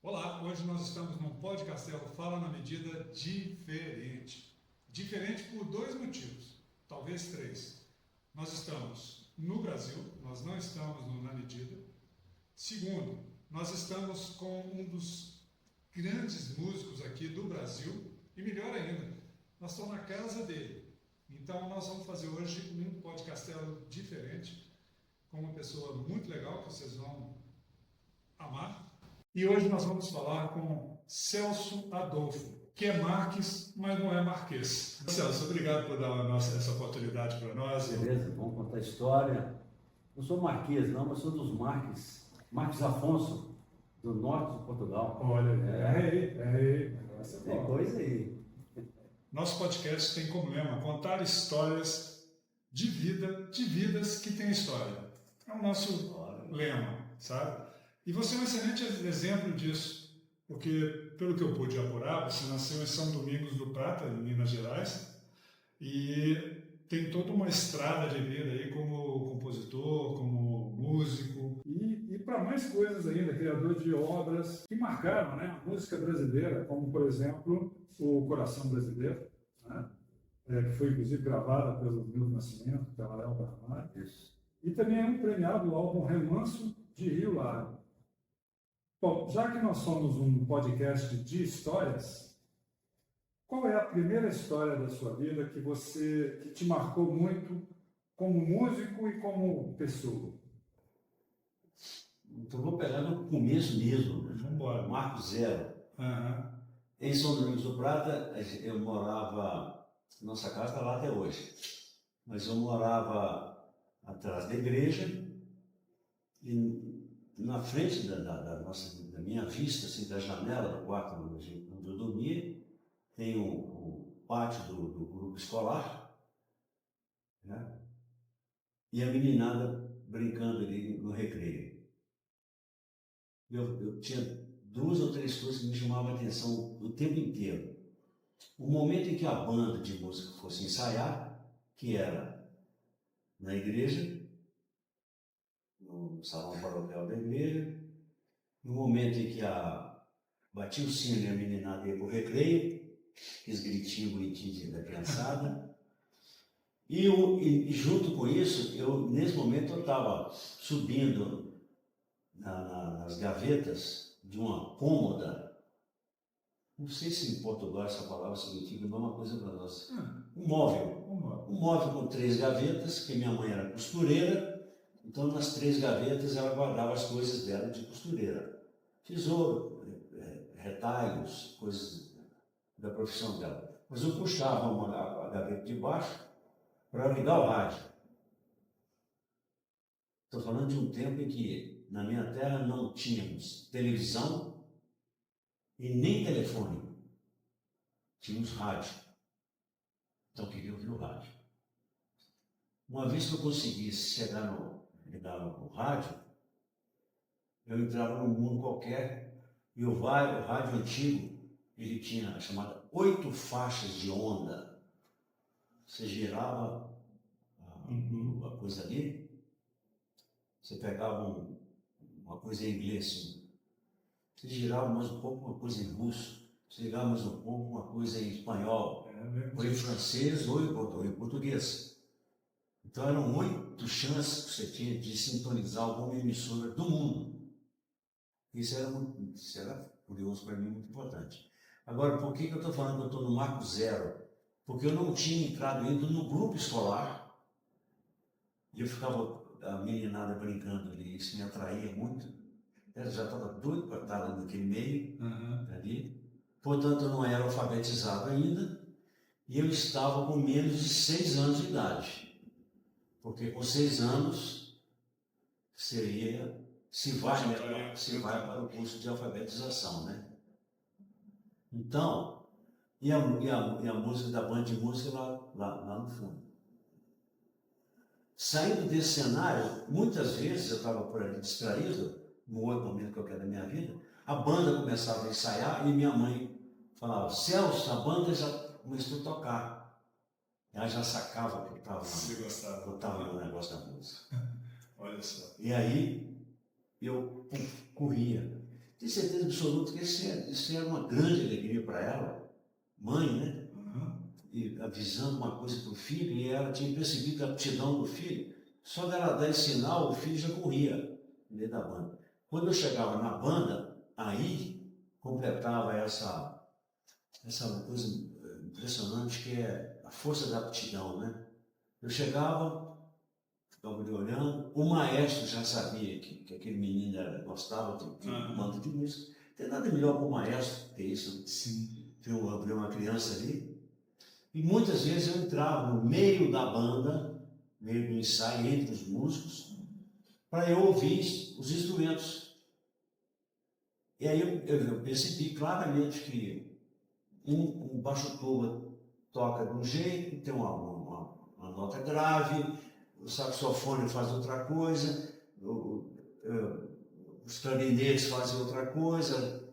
Olá, hoje nós estamos num Podcastelo Fala na Medida diferente. Diferente por dois motivos, talvez três. Nós estamos no Brasil, nós não estamos no Na Medida. Segundo, nós estamos com um dos grandes músicos aqui do Brasil e melhor ainda, nós estamos na casa dele. Então nós vamos fazer hoje um Podcastelo diferente com uma pessoa muito legal que vocês vão amar. E hoje nós vamos falar com Celso Adolfo, que é Marques, mas não é Marquês. Celso, obrigado por dar essa oportunidade para nós. Beleza, vamos contar a história. Não sou Marquês, não, mas sou dos Marques. Marques Afonso, do norte de Portugal. Olha, é. Tem coisa aí. Nosso podcast tem como lema contar histórias de vidas que têm história. É o nosso lema, sabe? E você é um excelente exemplo disso, porque, pelo que eu pude apurar, você nasceu em São Domingos do Prata, em Minas Gerais, e tem toda uma estrada de vida aí como compositor, como músico, e para mais coisas ainda, criador de obras que marcaram, né, a música brasileira, como, por exemplo, o Coração Brasileiro, né, que foi, inclusive, gravada pelo Milton Nascimento, pela Elba Ramalho, e também é um premiado álbum Remanso de Rio Largo. Bom, já que nós somos um podcast de histórias, qual é a primeira história da sua vida que te marcou muito como músico e como pessoa? Então vou pegar no começo mesmo, Vamos embora. Marco Zero. Uhum. Em São Domingos do Prata, eu morava, nossa casa está lá até hoje, mas eu morava atrás da igreja e na frente da minha vista, assim, da janela do quarto onde eu dormia, tem o pátio do grupo escolar, né? E a meninada brincando ali no recreio. Eu tinha duas ou três coisas que me chamavam a atenção o tempo inteiro. O momento em que a banda de música fosse ensaiar, que era na igreja, no salão paroquial da igreja, no momento em que batia o sino e a meninada ia para o recreio, aqueles gritinhos bonitinhos da criançada, e junto com isso, nesse momento eu estava subindo nas gavetas de uma cômoda, não sei se em Portugal essa palavra significa a mesma coisa para nós, um móvel com 3 gavetas, que minha mãe era costureira. Então, nas 3 gavetas, ela guardava as coisas dela de costureira. Tesouro, retalhos, coisas da profissão dela. Mas eu puxava a gaveta de baixo para ligar o rádio. Estou falando de um tempo em que, na minha terra, não tínhamos televisão e nem telefone. Tínhamos rádio. Então, eu queria ouvir o rádio. Uma vez que eu conseguisse ligar no rádio, eu entrava num mundo qualquer e o rádio antigo, ele tinha a chamada 8 faixas de onda. Você girava a coisa ali, você pegava uma coisa em inglês, assim, você girava mais um pouco uma coisa em russo, você girava mais um pouco uma coisa em espanhol, ou em francês ou em português. Então eram 8 chances que você tinha de sintonizar alguma emissora do mundo. Isso era curioso para mim, muito importante. Agora, por que eu estou falando que eu estou no Marco Zero? Porque eu não tinha entrado ainda no grupo escolar. E eu ficava a meninada brincando ali, isso me atraía muito. Eu já estava doido para estar ali naquele meio, ali. Portanto, eu não era alfabetizado ainda. E eu estava com menos de 6 anos de idade. Porque com 6 anos se vai para o curso de alfabetização, né? Então, e a música da banda de música lá no fundo. Saindo desse cenário, muitas vezes eu estava por ali distraído, num outro momento qualquer da minha vida, a banda começava a ensaiar e minha mãe falava: Celso, a banda já começou a tocar. Ela já sacava que eu estava no negócio da música. Olha só. E aí eu corria. tenho certeza absoluta que isso era uma grande alegria para ela, mãe, né? E avisando uma coisa para o filho, e ela tinha percebido a aptidão do filho. Só dela dar esse sinal, o filho já corria no meio da banda. Quando eu chegava na banda, aí completava essa coisa impressionante que é a força da aptidão, né? Eu chegava, ficava ali olhando, o maestro já sabia que aquele menino gostava de banda de música. Não tem nada melhor para o maestro que isso. Sim. Ver uma criança ali. E muitas vezes eu entrava no meio da banda, meio do ensaio, entre os músicos, para eu ouvir os instrumentos. E aí eu percebi claramente que um baixo tuba toca de um jeito, tem uma nota grave, o saxofone faz outra coisa, os clarinetes fazem outra coisa,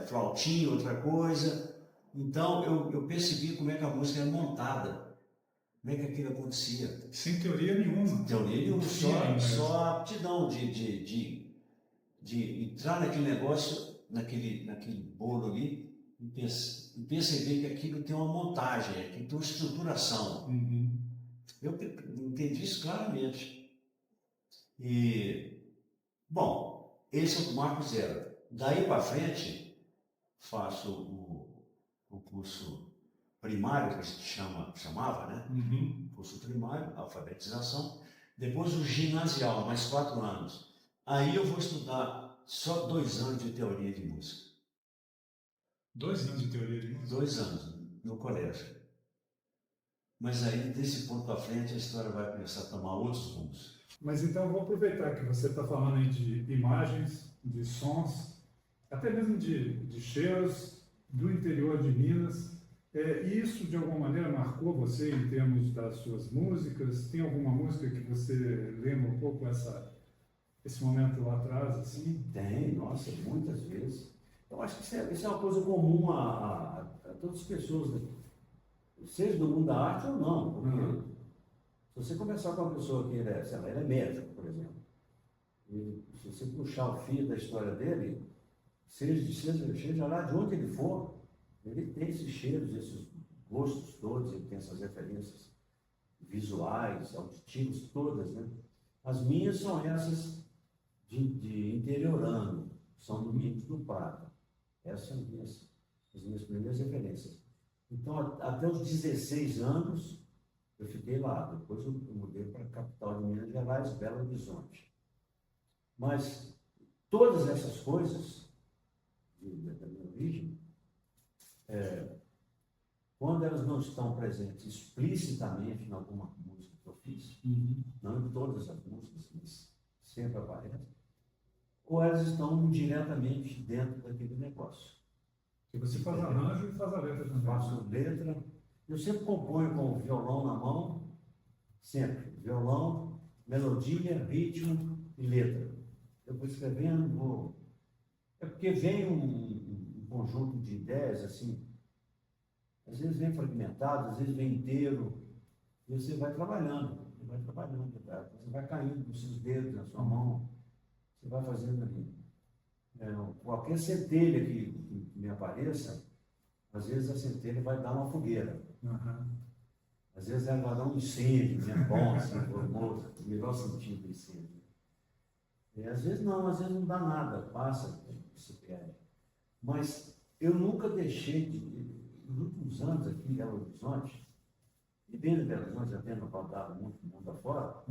flautinha outra coisa. Então eu percebi como é que a música é montada, como é que aquilo acontecia. Sem teoria nenhuma. Teoria nenhuma, só a aptidão de entrar naquele negócio, naquele bolo ali, e perceber que aquilo tem uma montagem, que tem uma estruturação. Eu entendi isso claramente. E, bom, esse é o marco zero. Daí para frente, faço o curso primário, que a gente chamava, né? Curso primário, alfabetização. Depois o ginasial, mais 4 anos. Aí eu vou estudar só 2 anos de teoria de música. 2 anos de teoria de música? 2 anos, no colégio. Mas aí, desse ponto para frente, a história vai começar a tomar outros rumos. Mas então eu vou aproveitar que você está falando aí de imagens, de sons, até mesmo de cheiros do interior de Minas. Isso, de alguma maneira, marcou você em termos das suas músicas? Tem alguma música que você lembra um pouco esse momento lá atrás, assim? Tem, nossa, muitas vezes. Eu acho que isso é uma coisa comum a todas as pessoas, né? Seja do mundo da arte ou não. Porque se você conversar com uma pessoa que ele é médico, por exemplo, e se você puxar o fio da história dele, seja lá de onde ele for, ele tem esses cheiros, esses gostos todos, ele tem essas referências visuais, auditivas, todas, né? As minhas são essas de interiorano, São Domingos do Prata. Essas são as minhas primeiras referências. Então, até os 16 anos, eu fiquei lá. Depois eu mudei para a capital de Minas Gerais, Belo Horizonte. Mas todas essas coisas da minha origem, quando elas não estão presentes explicitamente em alguma música que eu fiz, não em todas as músicas, mas sempre aparecem, ou elas estão diretamente dentro daquele negócio. Que você faz arranjo e faz a letra também. Faço letra. Eu sempre componho com o violão na mão, sempre. Violão, melodia, ritmo e letra. Eu vou escrevendo, É porque vem um conjunto de ideias, assim, às vezes vem fragmentado, às vezes vem inteiro, e você vai trabalhando, você vai caindo nos seus dedos, na sua mão, você vai fazendo ali. Qualquer centelha que me apareça, às vezes a centelha vai dar uma fogueira. Às vezes ela vai dar um incêndio, né? Bom, assim, no melhor sentido do incêndio. E às vezes não dá nada, passa, se perde. Mas eu nunca deixei nos últimos anos aqui em Belo Horizonte, e dentro de Belo Horizonte, já tendo rodado muito mundo afora,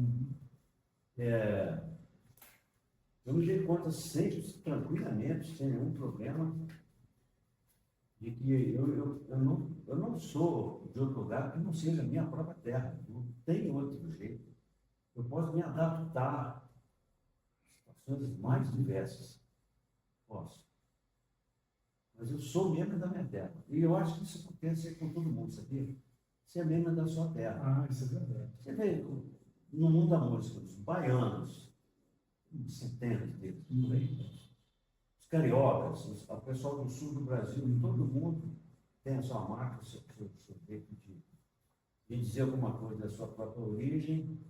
eu me dei conta sempre, tranquilamente, sem nenhum problema, de que eu não sou de outro lugar que não seja a minha própria terra. Não tem outro jeito. Eu posso me adaptar a situações mais diversas. Posso. Mas eu sou membro da minha terra. E eu acho que isso acontece com todo mundo, sabia? Você é membro da sua terra. Isso é verdade. Você vê, no mundo da música, os baianos, centenas deles, por aí, os cariocas, o pessoal do sul do Brasil, todo mundo tem a sua marca, o seu jeito de dizer alguma coisa da sua própria origem,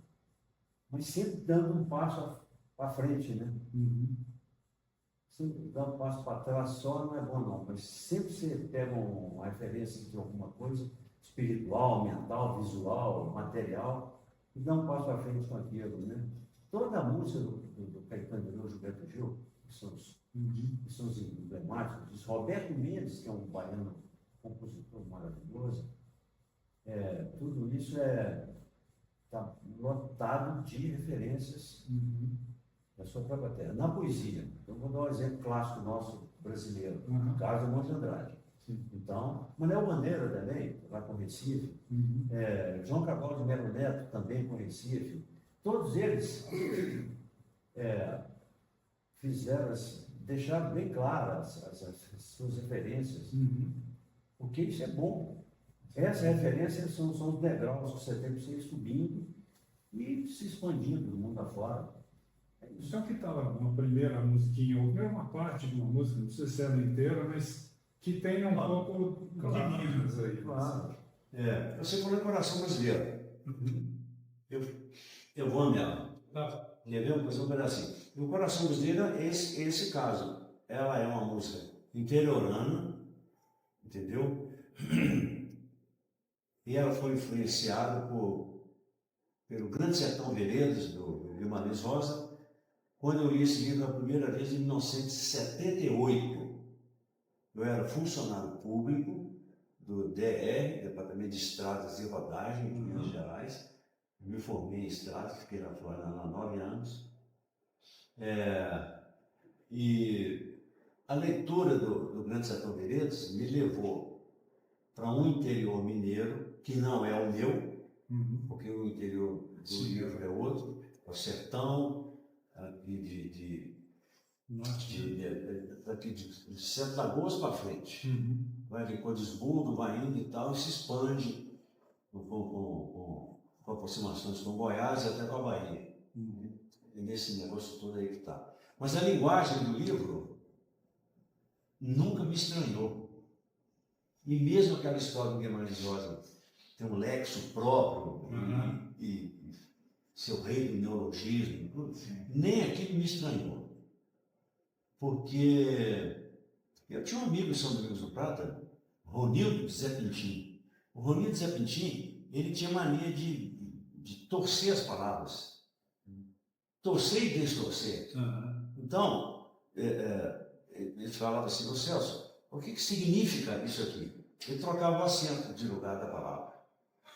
mas sempre dando um passo para frente, né? Se dar um passo para trás só não é bom não, mas sempre você pega uma referência de alguma coisa espiritual, mental, visual, material, e dá um passo para frente com aquilo, né? Toda a música do Caetano Veloso, Gilberto Gil, que são os emblemáticos, diz Roberto Mendes, que é um baiano compositor maravilhoso, tudo isso está lotado de referências da sua própria terra. Na poesia, eu vou dar um exemplo clássico nosso brasileiro, Carlos Monte de Andrade. Então, Manuel Bandeira também, lá com Recife, João Cabral de Melo Neto, também com Recife, todos eles fizeram, deixaram bem claras as suas referências, porque isso é bom. Essas referências são os degraus que você tem para você ir subindo e se expandindo do mundo afora. Só que estava uma primeira musiquinha, ou primeiro uma parte de uma música, não precisa ser ela inteira, mas que tenha um pouco de Minas aí. Claro. Você falou em Coração Brasileiro. Eu vou nela. Tá. Levei um pedacinho. E o Coração Brasileiro é esse caso. Ela é uma música interiorana, entendeu? E ela foi influenciada pelo Grande Sertão Veredas, do Guimarães Rosa, quando eu li esse livro a primeira vez em 1978. Eu era funcionário público do DR, Departamento de Estradas e Rodagem, de Minas Gerais. Me formei em estradas, fiquei lá fora há 9 anos. E a leitura do Grande Sertão Veredas me levou para um interior mineiro, que não é o meu, porque o interior do livro é outro, é o sertão, daqui de Sete Lagoas para frente. Vai de Codisburgo, vai indo e tal, e se expande com aproximações com Goiás e até com a Bahia. E nesse negócio todo aí que está. Mas a linguagem do livro nunca me estranhou. E mesmo aquela história do Guimarães Rosa tem um lexo próprio e seu rei do neologismo, nem aquilo me estranhou. Porque eu tinha um amigo em São Domingos do Prata, Ronildo Zé Pintim. O Ronildo Zé Pintim, ele tinha mania de torcer as palavras. Torcer e destorcer. Então, ele falava assim, ô Celso, o que significa isso aqui? Ele trocava o acento de lugar da palavra.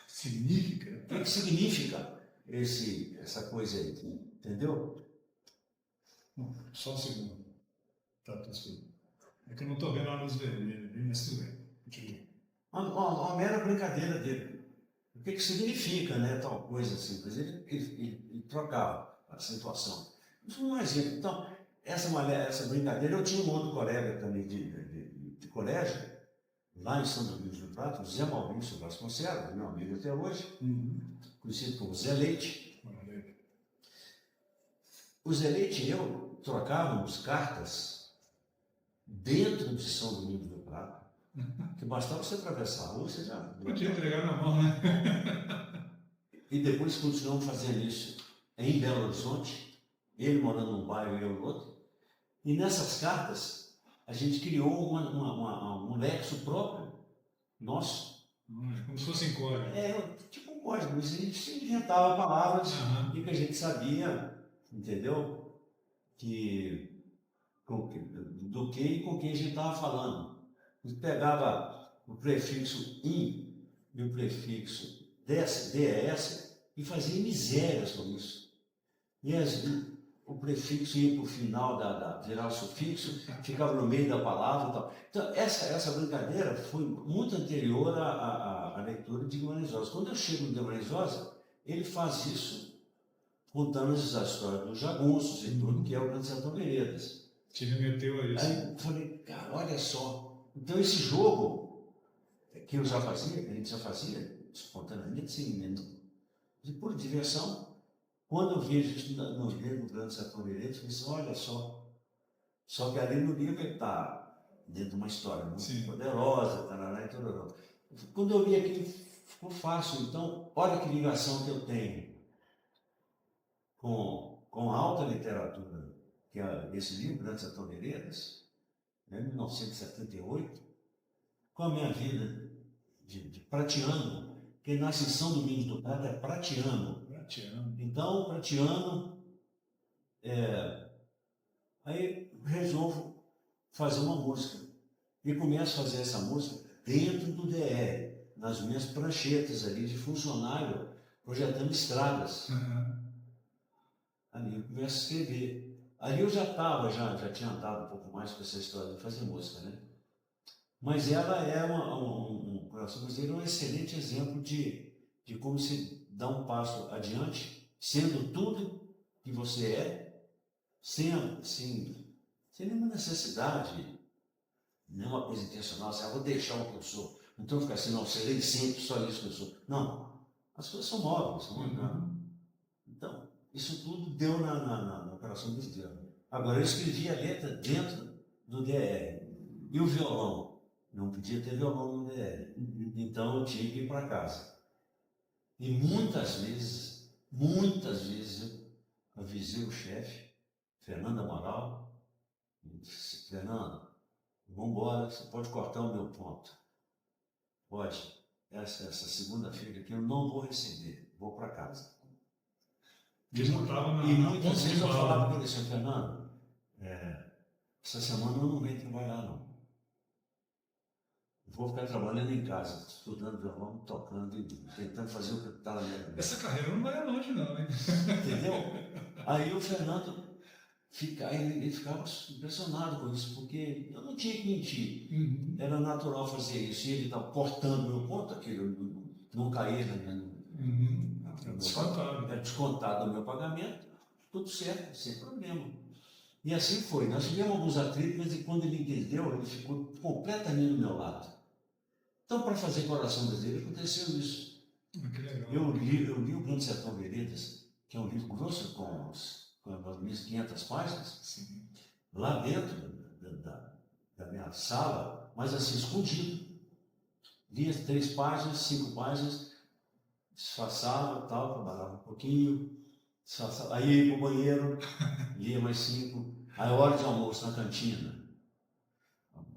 Significa? O que significa essa coisa aí? Entendeu? Só um segundo. Tá, tudo bem. É que eu não estou vendo a luz vermelha, mas tudo bem. Continua. Uma mera brincadeira dele. O que significa, né, tal coisa assim? Mas ele trocava a acentuação. Isso não é exemplo. Então, essa brincadeira, eu tinha um outro colega também de colégio, lá em São Domingos do Prata, o Zé Maurício Vasconcelos, meu amigo até hoje, conhecido como Zé Leite. O Zé Leite e eu trocávamos cartas dentro de São Domingos do Prata, que bastava você atravessar a rua, você já... Podia entregar na mão, né? E depois continuamos fazendo isso em Belo Horizonte, ele morando num bairro e eu no outro. E nessas cartas, a gente criou um lexo próprio, nosso. Como se fosse em código. Tipo um código, mas a gente inventava palavras e que a gente sabia, entendeu? Do que e com quem a gente estava falando. A gente pegava o prefixo in e o prefixo des e fazia misérias com isso. E o prefixo ia para o final, virar o sufixo, ficava no meio da palavra e tal. Então, essa brincadeira foi muito anterior à leitura de Guimarães Rosa. Quando eu chego no Guimarães Rosa, ele faz isso contando a história dos jagunços e tudo, que é o Grande Sertão Veredas. Te remeteu a isso. Aí eu falei, cara, olha só. Então, esse jogo que eu já fazia, que a gente já fazia, espontaneamente, sem medo, de pura diversão. Quando eu vejo isso no livro do Grande Sertão Veredas, eu disse, olha só. Só que ali no livro ele está dentro de uma história muito poderosa, tarará e tudo. Quando eu vi aquilo, ficou fácil. Então, olha que ligação que eu tenho com a alta literatura que é esse livro, Grande Sertão Veredas, né, 1978, com a minha vida de pratiano, quem nasce em São Domingos do Prata é pratiano. Então, pratiano, aí resolvo fazer uma música. E começo a fazer essa música dentro do DR, nas minhas pranchetas ali de funcionário, projetando estradas. Ali eu começo a escrever. Ali eu já tinha andado um pouco mais com essa história de fazer música, né? Mas ela é o Coração Brasileiro é um excelente exemplo de como se dá um passo adiante, sendo tudo que você é, sem nenhuma necessidade, nenhuma coisa intencional, assim, vou deixar o que eu sou. Não estou ficando assim, não, serei sempre só isso que eu sou. Não, as coisas são móveis, são mudando. Então, isso tudo deu no Coração Brasileiro. Agora, eu escrevi a letra dentro do DR. E o violão? Não podia ter violão no DR. Então, eu tinha que ir para casa. E muitas vezes eu avisei o chefe, Fernando Amaral, e disse: Fernando, vamos embora, você pode cortar o meu ponto. Pode. Essa segunda-feira aqui eu não vou receber, vou para casa. E muitas vezes eu falava para ele assim: Fernando, essa semana eu não venho trabalhar, não. Vou ficar trabalhando em casa, estudando violão, tocando e tentando fazer o que está na minha cabeça. Essa carreira não vai longe, não, hein? Entendeu? Aí o Fernando ele ficava impressionado com isso, porque eu não tinha que mentir. Era natural fazer isso. E ele estava cortando meu ponto, aquilo não caía na minha. Descontado. Era descontado o meu pagamento, tudo certo, sem problema. E assim foi. Nós tivemos alguns atritos, mas quando ele entendeu, ele ficou completamente do meu lado. Então, para fazer Coração Brasileiro, aconteceu isso. Que legal. Eu li o Grande Sertão Veredas, que é um livro grosso com as 1.500 páginas, Sim. lá dentro da minha sala, mas assim, escondido. Lia 3 páginas, 5 páginas, disfarçava, tal, trabalhava um pouquinho, disfarçava, aí ia para o banheiro, lia mais 5, aí hora de almoço na cantina.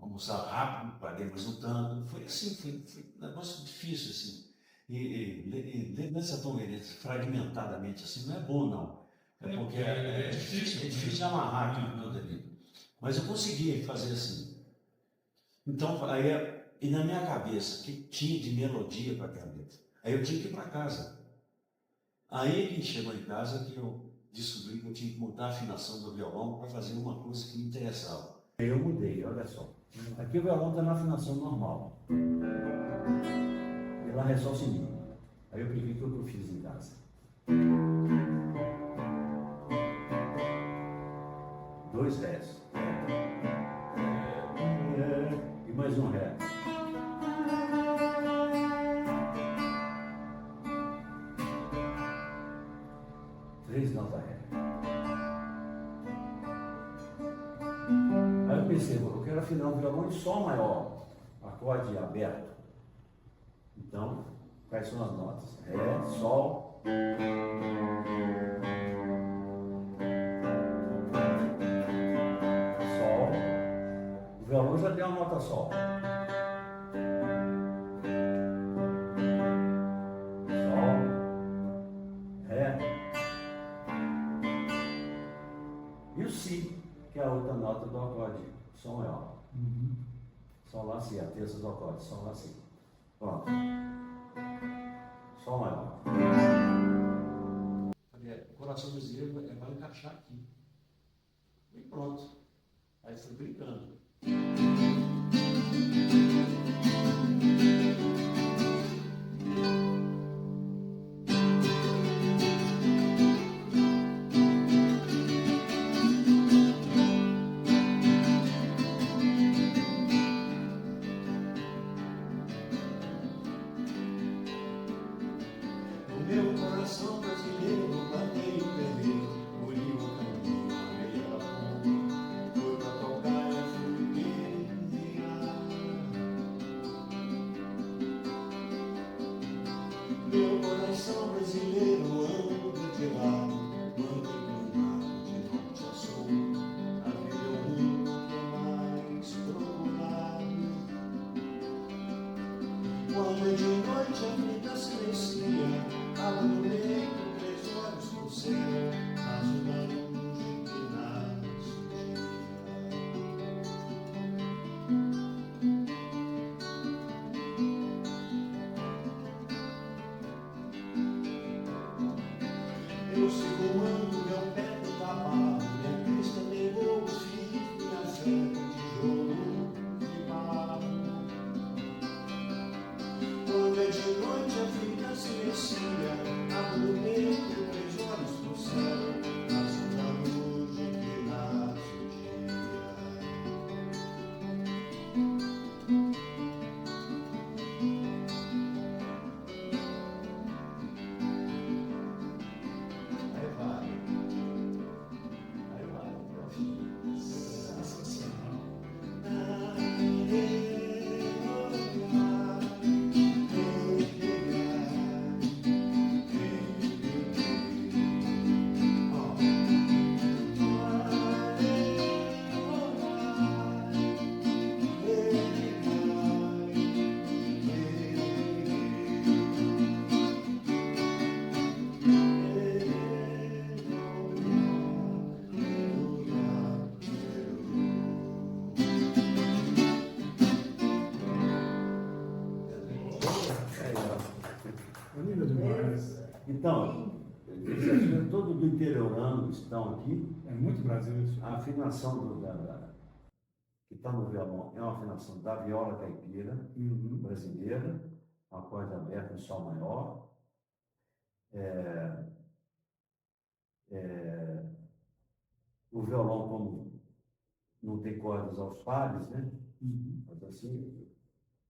Almoçar rápido, paguei mais um tanto. Foi assim, foi um negócio difícil, assim. E ler Grande Sertão Veredas fragmentadamente assim não é bom, não. Porque é difícil de amarrar tudo ali. Mas eu consegui fazer assim. Então, e na minha cabeça, o que tinha de melodia para aquela letra? Aí eu tinha que ir para casa. Aí que chegou em casa que eu descobri que eu tinha que mudar a afinação do violão para fazer uma coisa que me interessava. Eu mudei, olha só. Aqui o violão está na afinação normal. E lá é só si. Aí eu peguei tudo que eu fiz em casa. 2 rés. E mais um ré. Três notas ré. Aí eu pensei, eu quero afinar um violão em sol maior, acorde aberto. Então, quais são as notas? Ré, sol. Sol. O violão já tem uma nota sol. Sol. Ré. E o si, que é a outra nota do acorde, sol maior. Sol lá, si, a terça do acorde, sol lá, si. Pronto. Sol maior. O Coração Brasileiro vai encaixar aqui. E pronto. Aí fui brincando. O meu coração brasileiro bateu o perreiro, olhou o caminho, areia da ponte, foi pra tocar e fui guerrear. Meu coração brasileiro anda de lado, anda inclinado de norte a sul. noite a vida silencia, água no leito, 3 olhos no céu, azul da luz que nasce o dia. Eu sigo voando, meu pé no cavalo, minha crista levou o filho, minha fé no tijolo de barro. Quando é de noite a vida silencia, água no leito, 3 olhos no céu, azul da luz que nasce o dia. Aí vai. Aí vai, próximo. Sensacional. Bonito demais. Então, esses todos do interiorano estão aqui. É muito Brasil isso. A afinação que está no violão é uma afinação da viola caipira Uhum. brasileira, uma corda aberta em sol maior. O violão, como não tem cordas aos pares, né? Uhum. Mas assim,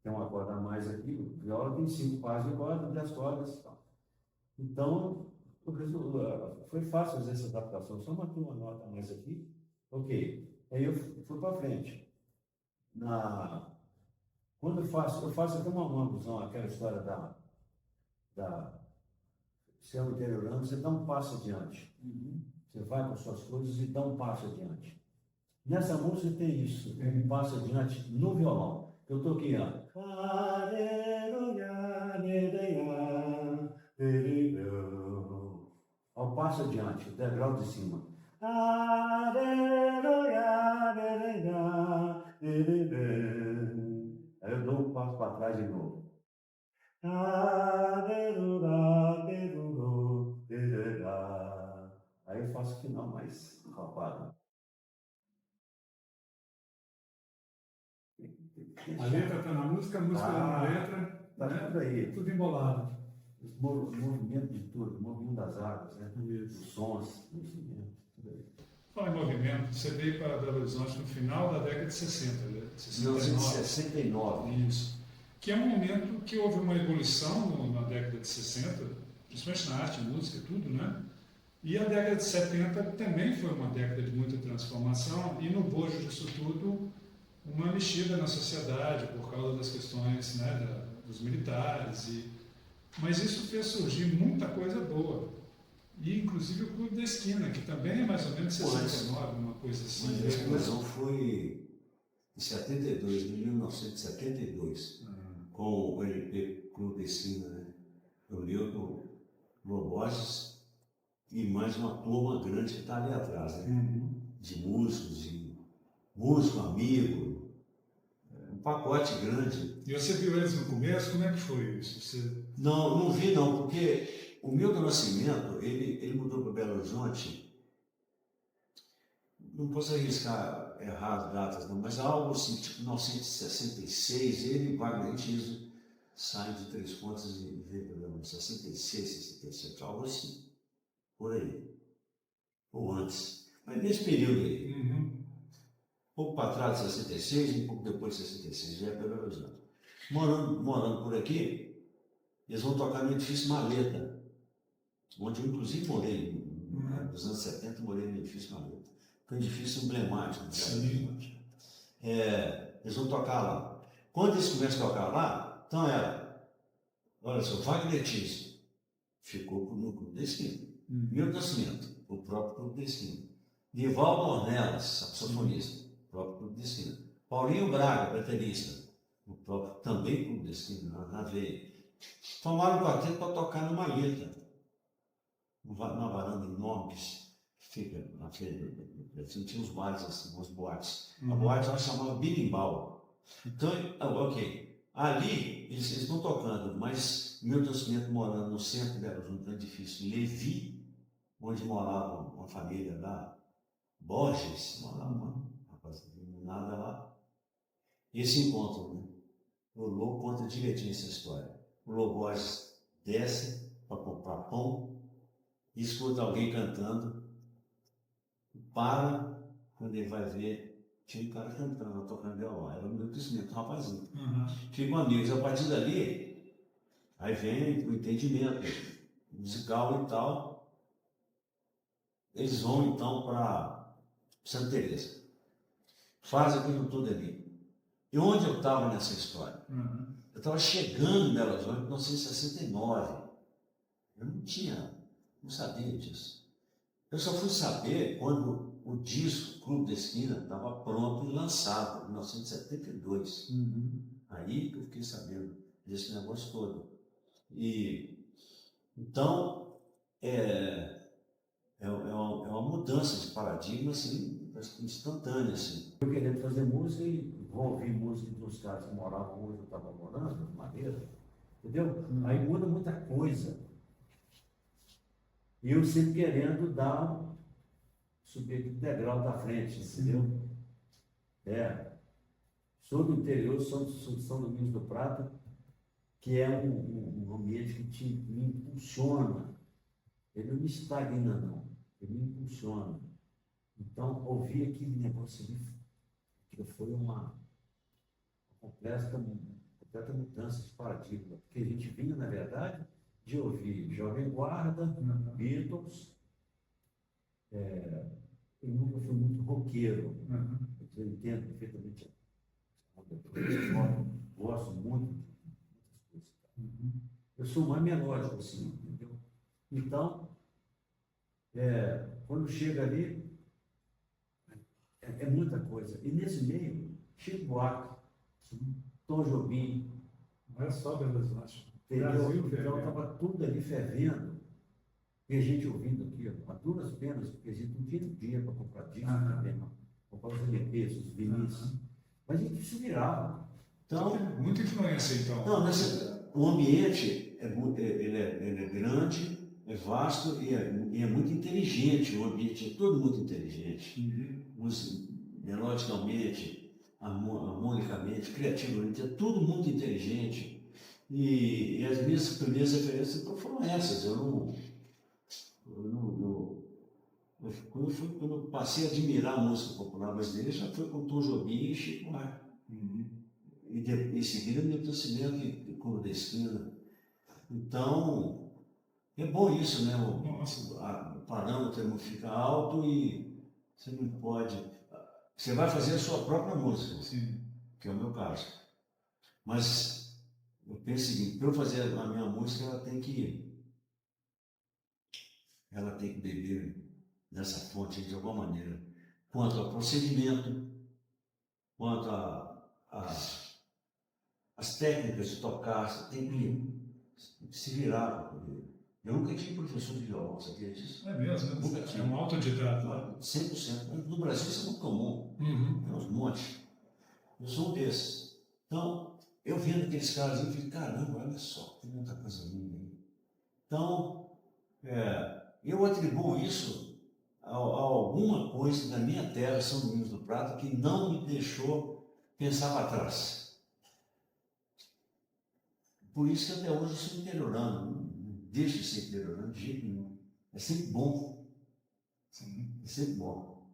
tem uma corda a mais aqui, o viola tem 5 pares de corda, 10 cordas e tal. Então, foi fácil fazer essa adaptação, só marquei uma nota a mais aqui, ok. Aí eu fui para frente. Quando eu faço até uma alusão àquela história da ser um interiorano, você dá um passo adiante. Uhum. Você vai com suas coisas e dá um passo adiante. Nessa música tem isso, um passo adiante no violão. Eu toquei a ao passo adiante, o degrau de cima. Aí eu dou um passo para trás de novo. Aí eu faço o final mais rapado. A letra está na música, a música está na letra, Tá né? tudo aí. Tudo embolado. Os movimentos de tudo, o movimento das águas, né? Isso. Os sons, os instrumentos, tudo aí. Fala em movimento, você veio para Belo Horizonte no final da década de 60, né? 69. 1969. Isso. Que é um momento que houve uma evolução na década de 60, principalmente na arte, música, tudo, né? E a década de 70 também foi uma década de muita transformação e no bojo disso tudo, uma mexida na sociedade por causa das questões, né, dos militares. Mas isso fez surgir muita coisa boa. E inclusive o Clube da Esquina, que também é mais ou menos 69, uma coisa assim. Mas a explosão foi em 72, em 1972, com o LP Clube da Esquina, né? O Milton Loborges e mais uma turma grande que está ali atrás, né? Uhum. De músicos, de músico, amigo, um pacote grande. E você viu eles no começo? Como é que foi isso? Você... Não vi não, porque o Milton Nascimento, ele mudou para Belo Horizonte, não posso arriscar errar as datas não, mas algo assim, tipo 1966, ele e Wagner Tiso saem de Três Pontas e vêm para Belo Horizonte, 66, 67, algo assim, por aí, ou antes. Mas nesse período aí, Uhum. pouco para trás de 66 e um pouco depois de 66, já é Belo Horizonte. Morando por aqui, eles vão tocar no edifício Maleta, onde eu inclusive morei, nos anos 70 morei no edifício Maleta. Foi um edifício emblemático de Belo Horizonte. Eles vão tocar lá. Quando eles começam a tocar lá, então olha só, Wagner Tiso ficou no Clube da Esquina. Milton Nascimento, o próprio Clube da Esquina. Nivaldo Ornelas, saxofonista, o próprio Clube da Esquina. Paulinho Braga, baterista, o próprio também Clube da Esquina, na veia. Formaram um quarteto para tocar numa ilha, numa varanda enorme que fica na frente, tinha uns bares assim, umas boates. A boate ela chamava Birimbau. Então, ok, ali eles estão tocando, mas Milton Nascimento morando no centro do edifício Levi, onde morava uma família lá, Borges, morava uma nada lá. Esse encontro, né? O Lô conta direitinho essa história. O Lô Borges desce para comprar pão e escuta alguém cantando, para, quando ele vai ver, tinha um cara cantando, tocando violão, era o meu crescimento, um rapazinho. Ficam amigos, a partir dali, aí vem o entendimento musical e tal, eles vão então para Santa Teresa, fazem aquilo tudo ali. E onde eu estava nessa história? Eu estava chegando em Belo Horizonte em 1969. Eu não sabia disso. Eu só fui saber quando o disco Clube da Esquina estava pronto e lançado, em 1972. Aí que eu fiquei sabendo desse negócio todo. E, então, é uma mudança de paradigma assim, instantânea. Assim. Eu querendo fazer música e vou ouvir música dos caras que moravam onde eu estava morando, no Madeira, entendeu? Aí muda muita coisa. E eu sempre querendo subir aquele degrau da frente, entendeu? Sou do interior, sou de São Domingos do Prata, que é um ambiente que me impulsiona. Ele não me estagna, não. Ele me impulsiona. Então, ouvir aquele negócio ali, que foi uma completa mudança de paradigma. Porque a gente vinha, na verdade, de ouvir Jovem Guarda, Beatles. Eu nunca fui muito roqueiro. Eu entendo perfeitamente. Gosto muito de muitas coisas. Eu sou mais melódico, assim, entendeu? Então, quando chega ali, é muita coisa. E nesse meio, Chico Buarque, Tom Jobim. Não é só Belo Horizonte. Entendeu? Então estava tudo ali fervendo. E a gente ouvindo aquilo, a duras penas, porque a gente não tinha dinheiro para comprar disco também, não. Comprar os LPs, os vinis. Mas a gente se virava. Então, muita influência, então. Não, o ambiente ele é grande, é vasto e é muito inteligente. O ambiente é todo muito inteligente. Melodicamente, harmonicamente, criativamente, é tudo muito inteligente. E as minhas primeiras referências foram essas. Quando eu passei a admirar a música popular brasileira, já foi com Tom Jobim e Chico Buarque. E em seguida, Milton Nascimento e Clube da Esquina. Então, é bom isso, né? O parâmetro fica alto e você não pode. Você vai fazer a sua própria música, que é o meu caso. Mas eu penso o seguinte: para eu fazer a minha música, ela tem que beber nessa fonte de alguma maneira. Quanto ao procedimento, quanto às técnicas de tocar, você tem que se virar. Eu nunca tive professor de violão, sabia disso? É mesmo? Nunca tive. É um autodidata. 100%. No Brasil isso é muito comum. Tem uns montes. Eu sou um desses. Então, eu vendo aqueles caras, eu falei, caramba, olha só, tem muita coisa linda aí. Então, eu atribuo isso a alguma coisa da minha terra, São Domingos do Prata, que não me deixou pensar para trás. Por isso que até hoje eu sou interiorano, não deixo de ser interiorano de jeito nenhum. É sempre bom. É sempre bom.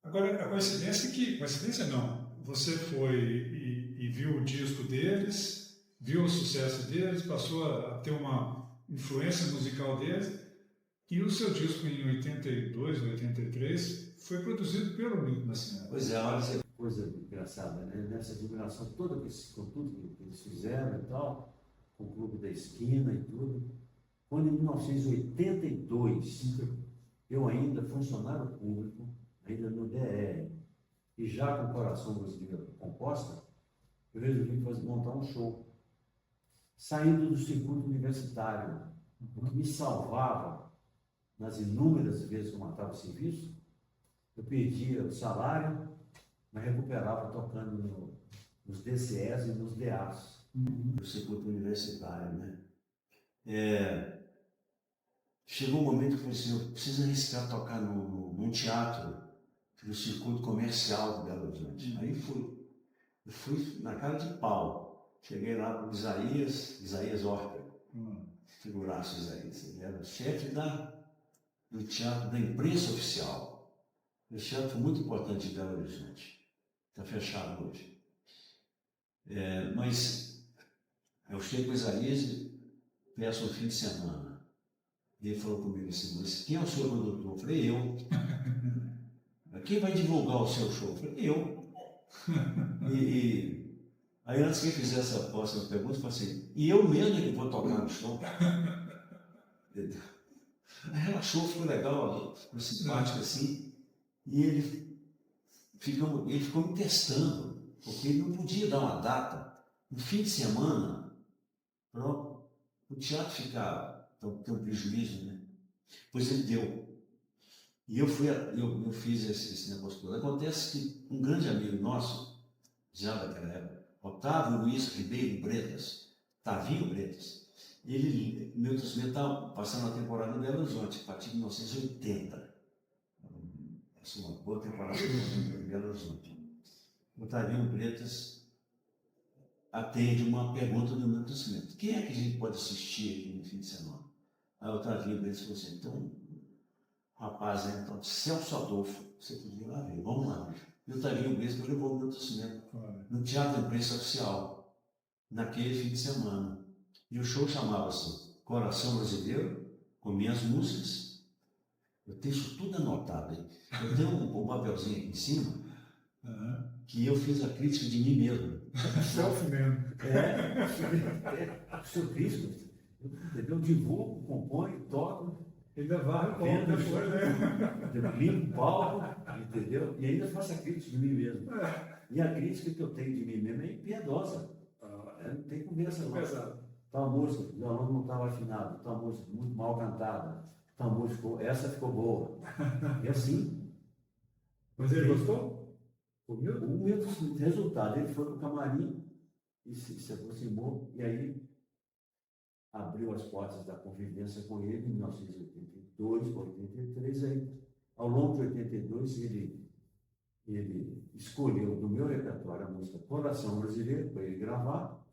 Agora, a coincidência não, você foi e viu o disco deles, viu o sucesso deles, passou a ter uma influência musical deles, e o seu disco em 82, 83, foi produzido pelo Milton Nascimento. Pois é, olha você. Coisa engraçada, né? Nessa admiração toda com tudo que eles fizeram e tal, com o Clube da Esquina e tudo. Quando em 1982, eu ainda funcionário público, ainda no DR, e já com o Coração Brasileiro composta, eu resolvi montar um show. saindo do circuito universitário, o que me salvava nas inúmeras vezes que eu matava o serviço. Eu perdia o salário, mas recuperava tocando nos DCS e nos DAs. No circuito universitário, né? Chegou um momento que eu falei assim, eu preciso arriscar tocar num teatro do circuito comercial de Belo Horizonte. Aí eu fui na cara de pau. Cheguei lá com o Isaías Horta, figuraço Isaías. Ele era o chefe do teatro da imprensa oficial. Esse teatro muito importante de Belo Horizonte. Está fechado hoje. Mas eu cheguei com o Isaías e peço um fim de semana. E ele falou comigo assim, mas quem é o seu produtor? Eu falei, eu. Quem vai divulgar o seu show? Eu falei, eu. Aí antes que ele fizesse a próxima pergunta, eu falei assim, e eu mesmo que vou tocar no show? Relaxou, ficou legal, ficou simpático assim. E ele ficou me testando, porque ele não podia dar uma data, no fim de semana, para o teatro ficar, ter um prejuízo, né? Pois ele deu. E eu fiz esse negócio todo. Acontece que um grande amigo nosso, já daquela época, Otávio Luiz Ribeiro Bretas, Tavinho Bretas, meu instrumento estava passando a temporada em Belo Horizonte, a partir de 1980. Essa é uma boa temporada em Belo Horizonte. O Tavinho Bretas atende uma pergunta do meu instrumento. Quem é que a gente pode assistir aqui no fim de semana? Aí o Tavinho Bretas falou assim, então, rapaz, então, Celso Adolfo, você podia ir lá ver, vamos lá. E o Tavinho Bretas levou o meu instrumento no Teatro da Imprensa Oficial, naquele fim de semana. E o show chamava-se Coração Brasileiro, com minhas músicas. Eu tenho isso tudo anotado, hein? Eu tenho um papelzinho aqui em cima, que eu fiz a crítica de mim mesmo. Self mesmo. Seu Cristo, eu divulgo, componho, toco, Ainda varre o palco depois, né? limpo o palco, entendeu? E ainda faço a crítica de mim mesmo. E a crítica que eu tenho de mim mesmo é impiedosa. Não tem conversa, não. Pesado. Tal música, o violão não estava afinado, tal música muito mal cantada, tal música, essa ficou boa. E assim. Mas ele gostou? O meu resultado, ele foi para o camarim e se aproximou, e aí abriu as portas da convivência com ele em 1982, 83, aí, ao longo de 82, ele escolheu do meu repertório a música Coração Brasileiro, para ele gravar,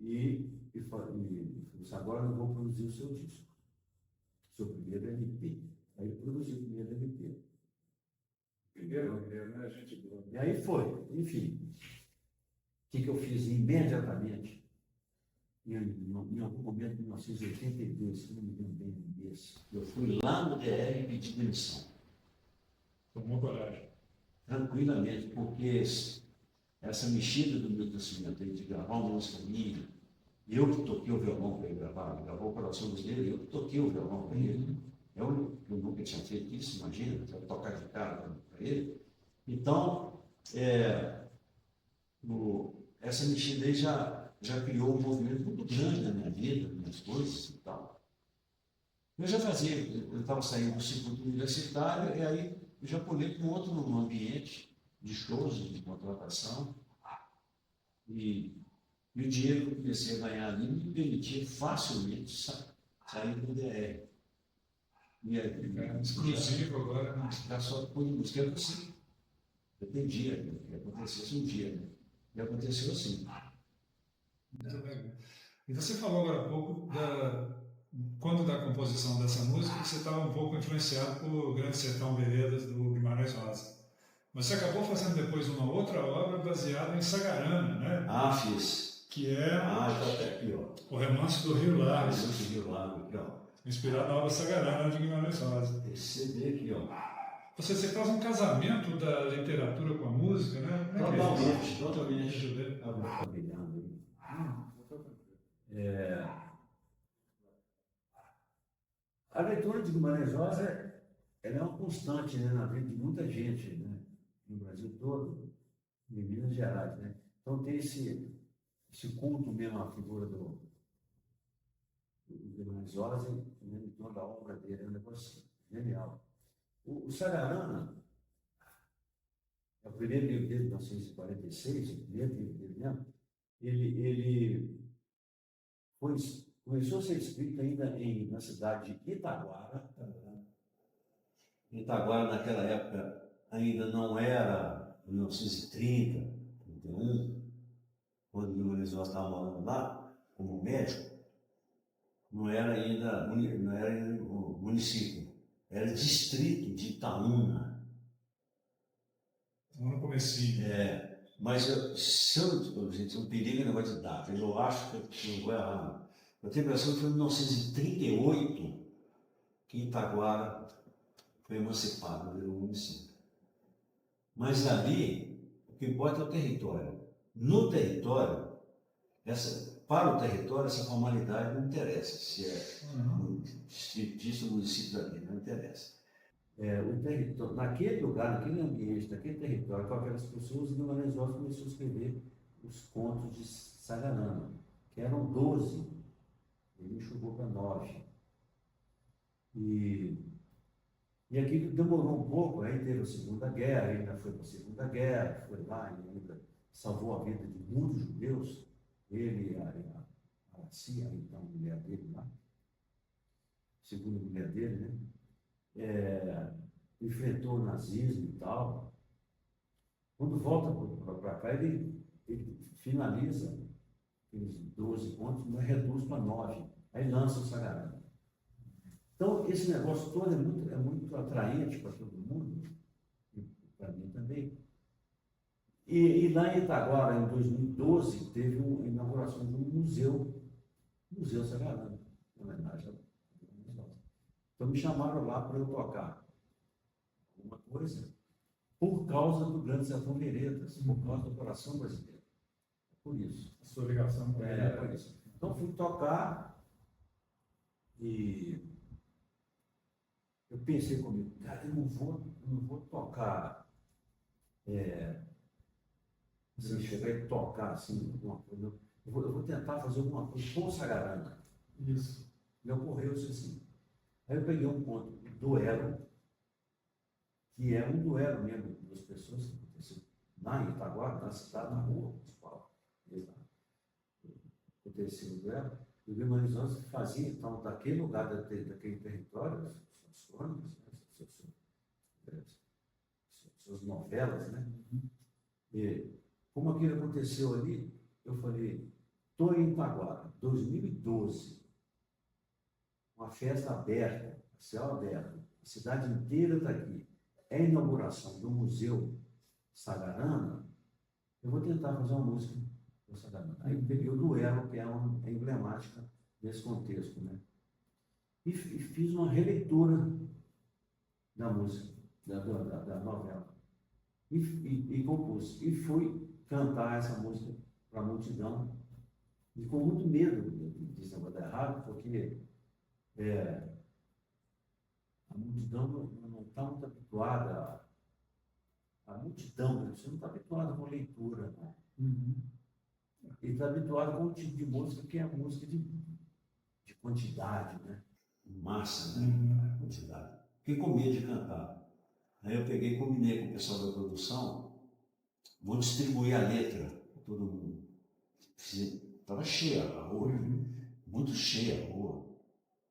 e falou assim, agora eu vou produzir o seu disco, seu primeiro LP. Aí ele produziu o primeiro LP. Primeiro, né? Gente boa. E aí foi, enfim. O que eu fiz imediatamente? Em algum momento de 1982, se não me engano bem desse, eu fui lá no DR e pedi demissão. Tomou coragem. Tranquilamente, porque essa mexida do meu crescimento de gravar uma música minha, eu que toquei o violão para ele gravar, ele gravou o Coração Brasileiro, eu que toquei o violão para ele. Eu nunca tinha feito isso, imagina, eu tocar de cara para ele. Então, essa mexida aí já criou um movimento muito grande na minha vida, nas minhas coisas e tal. Eu já fazia, eu estava saindo do circuito universitário, e aí eu já pulei para um outro ambiente de shows, de contratação, e o dinheiro que eu comecei a ganhar ali me permitia facilmente sair do DR. E exclusivo agora, né? Já só por música é possível. Dependia que acontecesse um dia, né? E aconteceu assim. Muito legal. E você falou agora há pouco quando da composição dessa música, você estava um pouco influenciado por Grande Sertão Veredas do Guimarães Rosa. Mas você acabou fazendo depois uma outra obra baseada em Sagarana, né? Fiz. Que é tá até aqui, ó. O Remanso do Rio Largo. O Remanso do Rio Largo, aqui, ó. Inspirado na obra Sagarana de Guimarães Rosa. Esse CD aqui, ó. Você faz um casamento da literatura com a música, né? Totalmente. Deixa eu ver. Está brilhando aí. A leitura de Guimarães Rosa ela é uma constante, né, na vida de muita gente, né, no Brasil todo, em Minas Gerais, né? Então tem esse esse culto mesmo, a figura do Guimarães Rosa, em torno da obra dele, é um negócio genial. O Sagarana, é o primeiro livro dele, de 1946, o primeiro livro dele mesmo, ele começou a ser escrito ainda na cidade de Itaguara. Itaguara, naquela época, ainda não era 1930, 31, quando o Guimarães Rosa estava morando lá, como médico, não era ainda o município, era distrito de Itaúna. No comecinho. Mas gente, um perigo é negócio de data. Eu acho que eu não vou errar, não. Eu tenho a impressão que foi em 1938 que Itaguara foi emancipado, virou município. Mas ali, o que importa é o território. No território, para o território, essa formalidade não interessa. Se é distrito ou município dali, não interessa. O território, naquele lugar, naquele ambiente, naquele território, com aquelas pessoas, o Guimarães Rosa começou a escrever os contos de Sagarana, que eram 12, ele enxugou para 9. E aquilo demorou um pouco, aí teve a Segunda Guerra, ainda foi para a Segunda Guerra, foi lá e ainda salvou a vida de muitos judeus, ele e a Aracia, então a mulher dele lá, segunda mulher dele, né? Enfrentou o nazismo e tal. Quando volta para cá, ele finaliza aqueles 12 contos, mas reduz para 9. Aí lança o Sagarana. Então, esse negócio todo é muito atraente para todo mundo, e para mim também. E lá em Itaguara, em 2012, teve a inauguração de um Museu Sagarana, em homenagem ao Guimarães Rosa. Então, me chamaram lá para eu tocar alguma coisa por causa do Grande Sertão Veredas, por causa do Coração Brasileiro. É por isso. A sua ligação com ele. É por isso. Então, fui tocar e eu pensei comigo, cara, eu não vou tocar, se chegar e tocar assim, alguma coisa, eu vou tentar fazer alguma coisa com Sagarana. Isso. Me ocorreu isso assim. Aí eu peguei um conto, duelo, que é um duelo mesmo, duas pessoas que aconteceu lá em Itaguara, na cidade, na rua principal. Aconteceu o duelo. E o Guimarães Rosa fazia, então, daquele lugar, daquele território, suas crônicas, né, suas novelas, né? E como aquilo aconteceu ali, eu falei, estou em Itaguara, 2012, uma festa aberta, céu aberto, a cidade inteira está aqui, é a inauguração do Museu Sagarana, eu vou tentar fazer uma música do Sagarana. Aí peguei o duelo, que é emblemática nesse contexto, né? E fiz uma releitura da música, da novela. E compus. E fui cantar essa música para a multidão. E com muito medo disso não dar errado, porque a multidão não está muito habituada. A multidão, você não está habituado com leitura, né? E está habituado com um tipo de música que é a música de quantidade, né? Massa, né? Quantidade. Fiquei com medo de cantar. Aí eu peguei e combinei com o pessoal da produção, vou distribuir a letra para todo mundo. Estava cheia a rua, muito cheia a rua.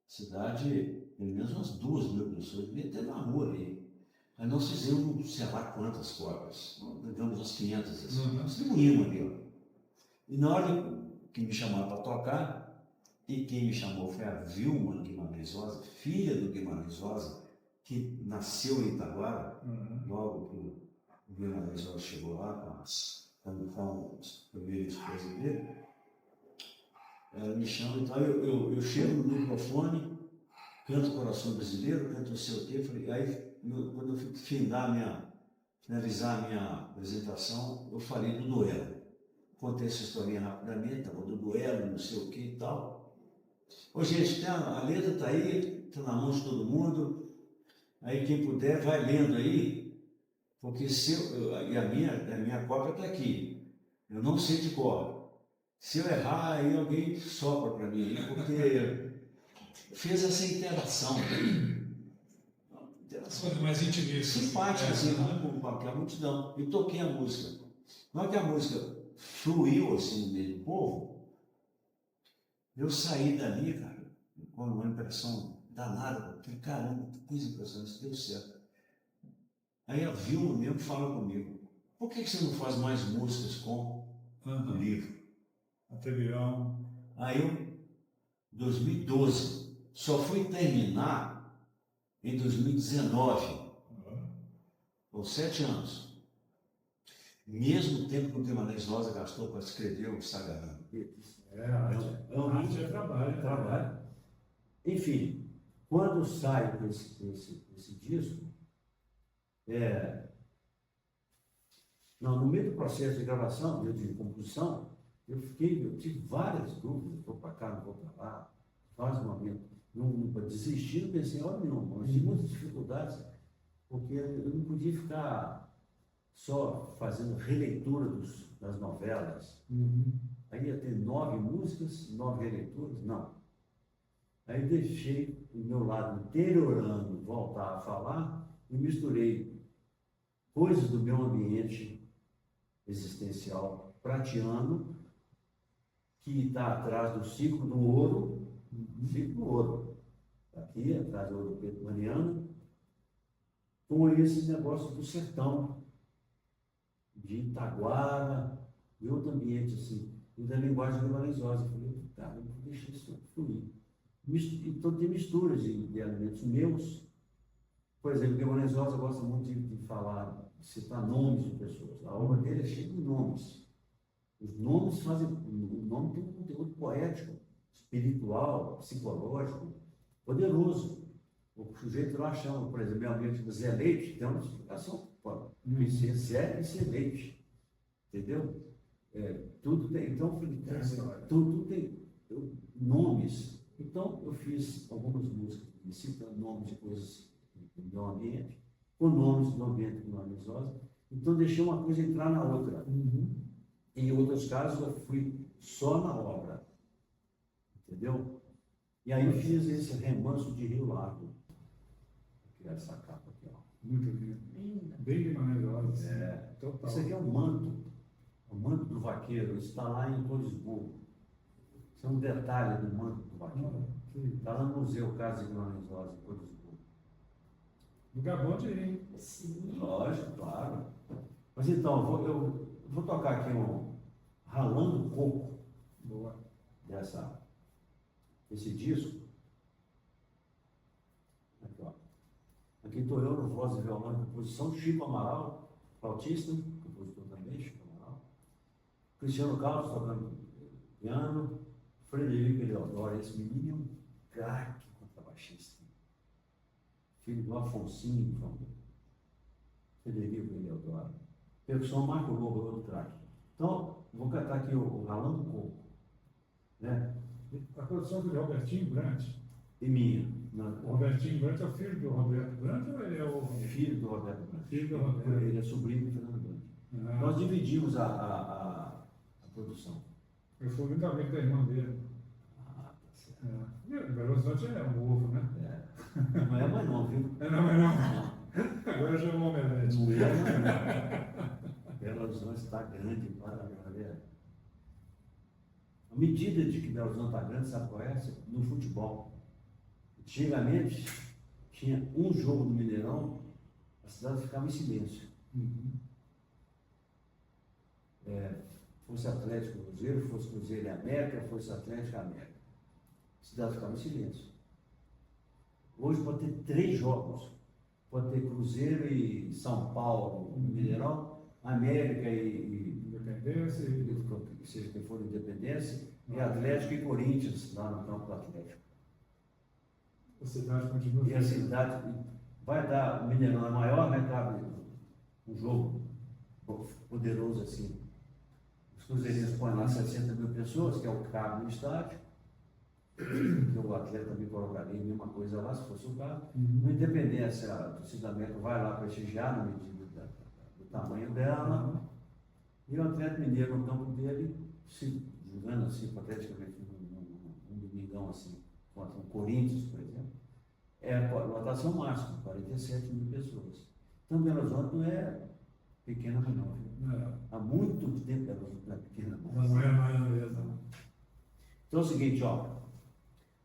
Cidade, pelo menos umas 2.000 pessoas, devia ter na rua ali. Aí nós fizemos, sei lá quantas cópias, digamos umas 500 assim, nós distribuímos ali. Ó. E na hora que me chamaram para tocar, e quem me chamou foi a Vilma Guimarães Rosa, filha do Guimarães Rosa, que nasceu em Itaguara, logo que o Guimarães Rosa chegou lá com os primeiros esposos dele. Ela me chama, então eu chego no microfone, canto o Coração Brasileiro, canto o seu tempo, aí quando eu fui finalizar a minha apresentação, eu falei do duelo. Contei essa historinha rapidamente, do duelo, não sei o que e tal. Ô gente, a letra está aí, está na mão de todo mundo, aí quem puder vai lendo aí, porque e a minha cópia está aqui, eu não sei de cor. Se eu errar, aí alguém sopra para mim, porque fez essa interação. As coisas mais intimistas. Simpática, assim, com a multidão. E toquei a música. Na hora que a música fluiu assim no meio do povo, eu saí dali, cara, com uma impressão danada. Falei, caramba, que coisa impressionante, deu certo. Aí a Vilma mesmo fala comigo, por que você não faz mais músicas com o livro? Atelião. Aí eu, 2012, só fui terminar em 2019, ou 7 anos. Mesmo tempo que o Guimarães Rosa gastou para escrever o Sagrado. Arte é trabalho. Trabalho. Enfim, quando sai esse disco, no meio do processo de gravação, de composição, eu tive várias dúvidas, vou para cá, não vou para lá, vários momentos. Não desisti, não pensei, olha, não, mas tive muitas dificuldades, porque eu não podia ficar só fazendo releitura das novelas. Aí ia ter 9 músicas, 9 releituras, não. Aí deixei o meu lado interiorano voltar a falar e misturei coisas do meu ambiente existencial pratiano, que está atrás do ciclo do ouro, aqui atrás do ouro preto mariano, com esse negócio do sertão, de Itaguara, e outro ambiente assim, e da linguagem guimarãesosa. Eu falei, cara, eu vou deixar isso fluir. Então tem misturas de elementos meus. Por exemplo, Guimarães Rosa gosta muito de falar, de citar nomes de pessoas. A obra dele é cheia de nomes. Os nomes fazem. O nome tem um conteúdo poético, espiritual, psicológico, poderoso. O sujeito lá chama, por exemplo, meu amigo Zé Leite, tem uma explicação. Pode ser Zé e ser Leite. Entendeu? Tudo tem. Então, tudo tem nomes. Então, eu fiz algumas músicas citando nomes de coisas do meu ambiente, com nomes do ambiente do Guimarães Rosa. Então, deixei uma coisa entrar na outra. Em outros casos, eu fui só na obra. Entendeu? E aí fiz esse remanso de Rio Largo. Que é essa capa aqui, ó. Muito lindo. Bem Guimarães Rosa. Total. Isso aqui é o manto do vaqueiro. Isso está lá em Lisboa. Isso é um detalhe do manto do vaqueiro. Está lá no Museu Casa de Guimarães Rosa, em Lisboa. Lugar bom de ir, hein? Sim. Lógico, claro. Mas então, eu vou tocar aqui um Ralando Coco. Boa. Esse disco. Aqui, ó. Aqui estou eu no voz e violão, composição Chico Amaral, flautista, compositor também, Chico Amaral. Cristiano Carlos tocando piano. Frederico Eleodoro, esse menino é um craque contrabaixista. Filho do Afonsinho, Frederico Eleodoro. Percussão Marco Lobo, outro craque. Então, vou cantar aqui o Ralando Coco. Né? A produção do Robertinho Brant. E minha. O Robertinho Brant é o filho do Roberto Brant ou ele é o Filho do Roberto Brant. filho do Roberto? Ele é sobrinho do Fernando Brant. Nós dividimos a produção. Eu fui muito amigo da irmã dele. Tá certo. Belo Horizonte é um ovo, né? Não é mais não, viu? Não. Agora já é um omelete. Não é mais não. Belo Horizonte está grande para ver. A medida de que Belo Horizonte está grande, sabe qual é? No futebol. Antigamente, tinha um jogo no Mineirão, a cidade ficava em silêncio. Fosse Atlético e Cruzeiro, fosse Cruzeiro e América, fosse Atlético e América. A cidade ficava em silêncio. Hoje pode ter 3 jogos. Pode ter Cruzeiro e São Paulo no Mineirão, América e Independência e seja quem for Independência, e Atlético e Corinthians lá no campo do Atlético. a cidade continua. E a cidade vai dar, o Mineirão é maior, né? Cabe um jogo poderoso assim. Os cruzeirenses põem lá 60 mil pessoas, que é o que cabe no estádio. Que o atleta também colocaria a mesma coisa lá, se fosse o caso. No Independência, a torcida América vai lá prestigiar na medida do tamanho dela. E o atleta mineiro no campo dele, se jogando assim, hipoteticamente, um domingão assim, contra um Corinthians, por exemplo, é a lotação máxima, 47 mil pessoas. Então, Belo Horizonte não é pequena, mas não. Não, Há muito tempo Belo Horizonte não é pequena, não mas. é mais mesmo. Então é o seguinte, ó,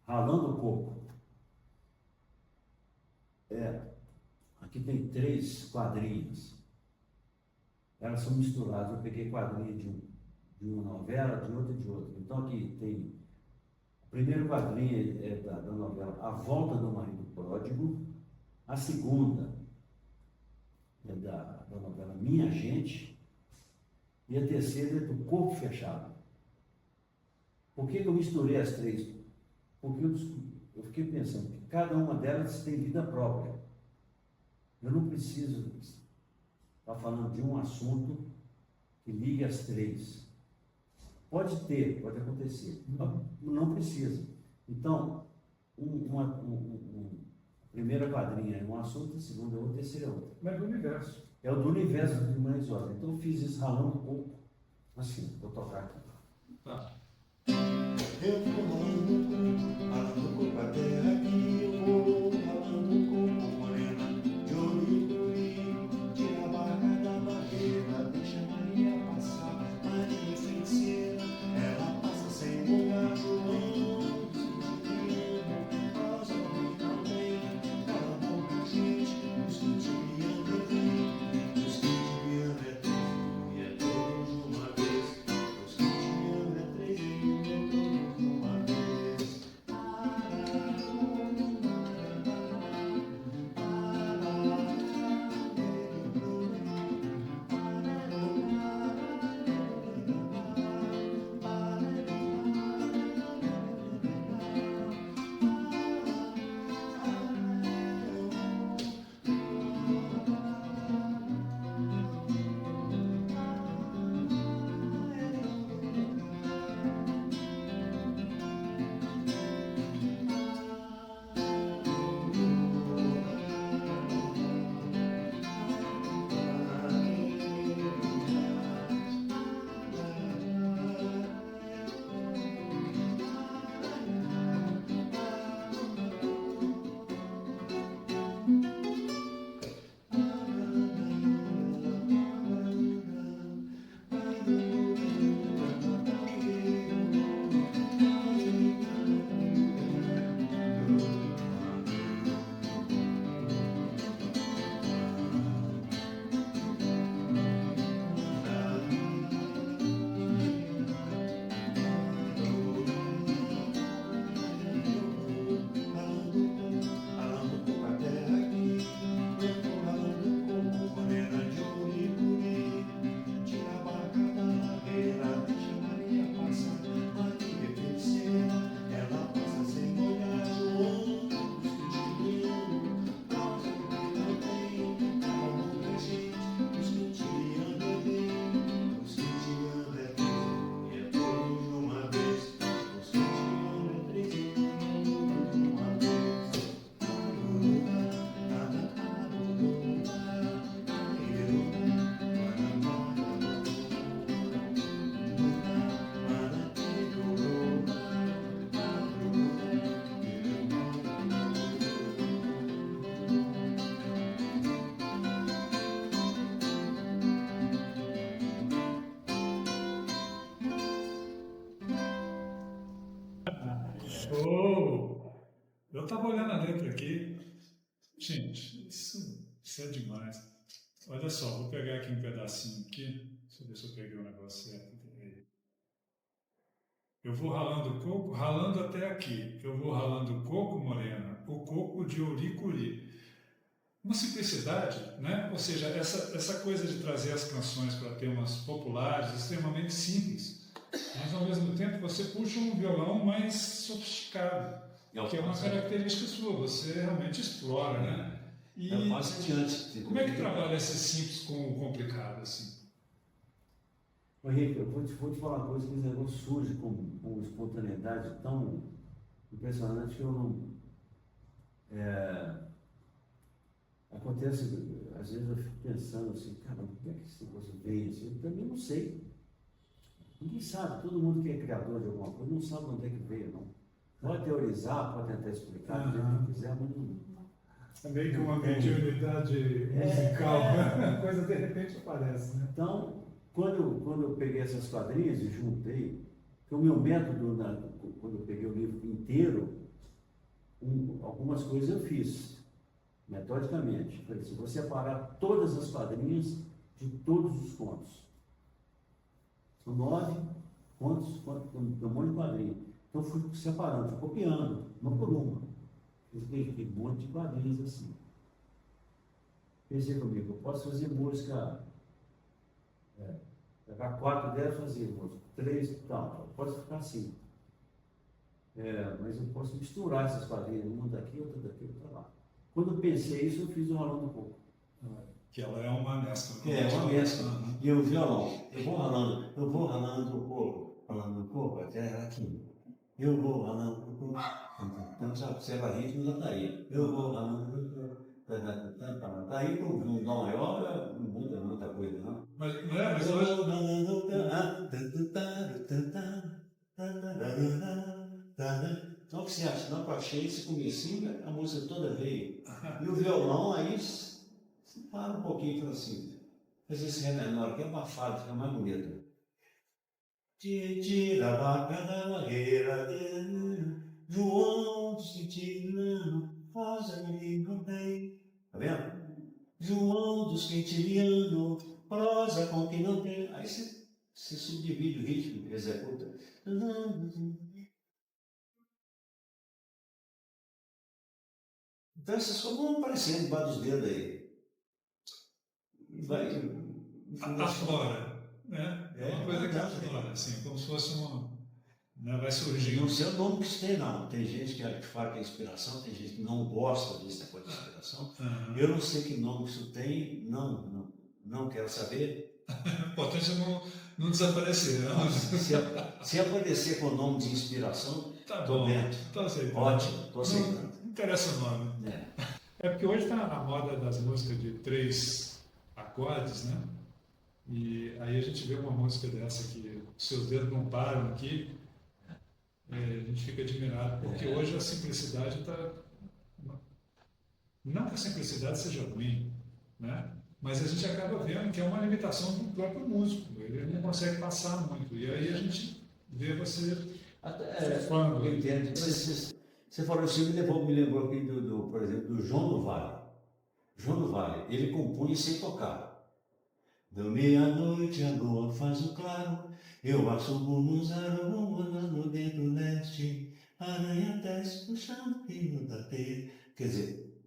ralando o coco. Aqui tem 3 quadrinhas. Elas são misturadas. Eu peguei quadrinha de uma novela, de outra e de outra. Então aqui tem. O primeiro quadrinho é da novela A Volta do Marido Pródigo. A segunda é da novela Minha Gente. E a terceira é do Corpo Fechado. Por que eu misturei as 3? Porque eu fiquei pensando que cada uma delas tem vida própria. Eu não preciso estar falando de um assunto que ligue as 3. Pode acontecer. Não precisa. Então, a primeira quadrinha é um assunto, a segunda é outra, a terceira é outra. Mas do universo. É o do universo de Mães Ordem. Então eu fiz isso ralando um pouco. Assim, vou tocar aqui. Tá. Eu vou ralando coco até aqui, eu vou ralando coco morena, de olho, tira a barra da barreira, deixa a Maria passar, Maria é feiticeira, ela passa sem molhar o ânus, rosa também, ela morre gente, os que te anda bem, os que te anda é tudo e é todos de uma vez, os que te anda é 3 e 1 é todos de uma vez. Show! Eu estava olhando a letra aqui. Gente, isso é demais. Olha só, vou pegar aqui um pedacinho aqui. Deixa eu ver se eu peguei o negócio certo. Eu vou ralando coco, ralando até aqui. Eu vou ralando coco, morena, o coco de Ouricuri. Uma simplicidade, né? Ou seja, essa coisa de trazer as canções para temas populares, extremamente simples, mas ao mesmo tempo você puxa um violão mais sofisticado, que é uma característica sua, você realmente explora, né? E É bastante. como é que trabalha esse simples com o complicado, assim? Henrique, eu vou te falar uma coisa, que esse negócio surge com espontaneidade tão impressionante que eu não. Acontece, às vezes eu fico pensando assim, caramba, como é que esse negócio veio assim? Eu também não sei. Ninguém sabe, todo mundo que é criador de alguma coisa não sabe onde é que veio, não. Pode teorizar, pode tentar explicar, do jeito que quiser, mas não. É meio que uma mediunidade musical, a coisa de repente aparece, né? Então, quando eu peguei essas quadrinhas e juntei, que o meu método, quando eu peguei o livro inteiro, algumas coisas eu fiz, metodicamente. Falei assim, vou separar todas as quadrinhas de todos os contos. São 9 contos, um monte de quadrinhos. Então fui separando, fui copiando, uma por uma. Fiz um monte de quadrinhos assim. Pensei comigo, eu posso fazer música, pegar 4 delas, fazer música, 3, tal, posso ficar assim. Mas eu posso misturar essas quadrinhas, uma daqui, outra lá. Quando eu pensei isso, eu fiz o Rolando Coco. Que ela é uma mescla. É uma mescla. E o violão, eu vou ralando o coco até aqui. Eu vou ralando o coco. Então, já observa ritmo da daí. Eu vou ralando o coco. Daí para um dó maior, não muda muita coisa, não. Mas hoje... Então, o que você acha? Não, eu achei esse comecinho, a música toda veio. E o violão, aí, você para um pouquinho e fala assim, faz esse ré menor aqui, abafado, fica mais bonito. Tira a vaca da barreira, João do Quintiliano, rosa me bem. Tá vendo? João dos Quintiliano, prosa com quem não tem. Aí você subdivide o ritmo, executa. Então essas coisas vão aparecendo debaixo dos dedos aí. Vai. Aflora, né? É uma coisa que aflora, assim, como se fosse uma. Né, vai surgindo. Não sei o nome que isso tem, não. Tem gente que fala que é inspiração, tem gente que não gosta desse negócio de inspiração. Eu não sei que nome que isso tem, não quero saber. O importante é não desaparecer, né? Se aparecer com o nome de inspiração, tá tô bom, dentro. tô aceitando. Ótimo, tô aceitando. Não interessa o nome. É porque hoje está a moda das músicas de 3 acordes, né? E aí a gente vê uma música dessa que seus dedos não param aqui, a gente fica admirado, porque hoje a simplicidade está... Não que a simplicidade seja ruim, né? Mas a gente acaba vendo que é uma limitação do próprio músico, ele não consegue passar muito, e aí a gente vê você surfando. Eu entendo. Você falou isso, me lembrou aqui, por exemplo, do João do Vale. João do Vale, ele compunha sem tocar. Da meia-noite a lua faz o claro, eu assomo nos aromas no vento leste, aranha desce puxando o fio da teia. Quer dizer,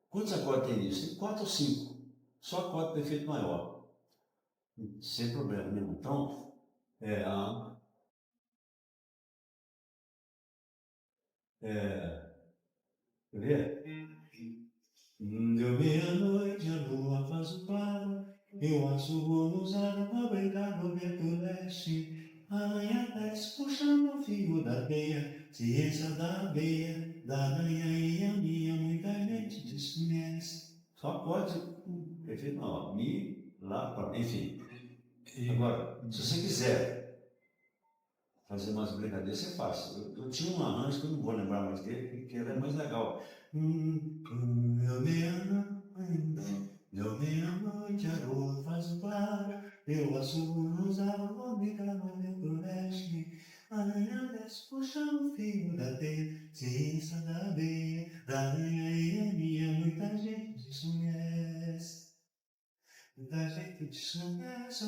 quantos acordes tem nisso? Tem 4 ou 5. Só acorde perfeito maior. Sem problema nenhum. Então, quer ver? Deu meia-noite, a lua faz o claro, eu assomo nos aros pra brincar no vento leste, aranha desce puxando o fio da teia, ciência da abeia, da aranha e a minha, muita gente desconhece. Só pode, perfeito, não, mi, lá, pra, enfim. Agora, se você quiser fazer umas brincadeiras, você faz. Eu tinha um arranjo que eu não vou lembrar mais dele, que era mais legal. Deu meia-noite, a lua faz o claro, eu assumo nos aros, vou brincar no vento leste, aranha desce puxando o fio da teia, ciência da abeia, da aranha e a minha, muita gente desconhece. Muita gente desconhece,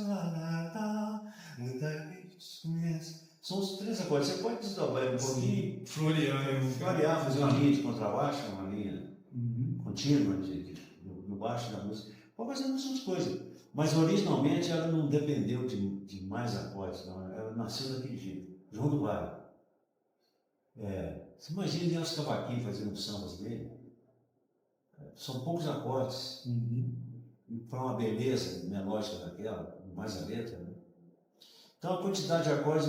muita gente desconhece. São os 3 acordes. Você pode desdobrar um pouquinho, florear, fazer uma linha de contrabaixo, uma linha contínua no baixo da música. Pode fazer muitas coisas. Mas originalmente ela não dependeu de mais acordes, não. Ela nasceu daquele jeito. João do Vale. Você imagina os cavaquinhos fazendo sambas dele. São poucos acordes. Para uma beleza melódica daquela, mais a letra. Né? Então a quantidade de acordes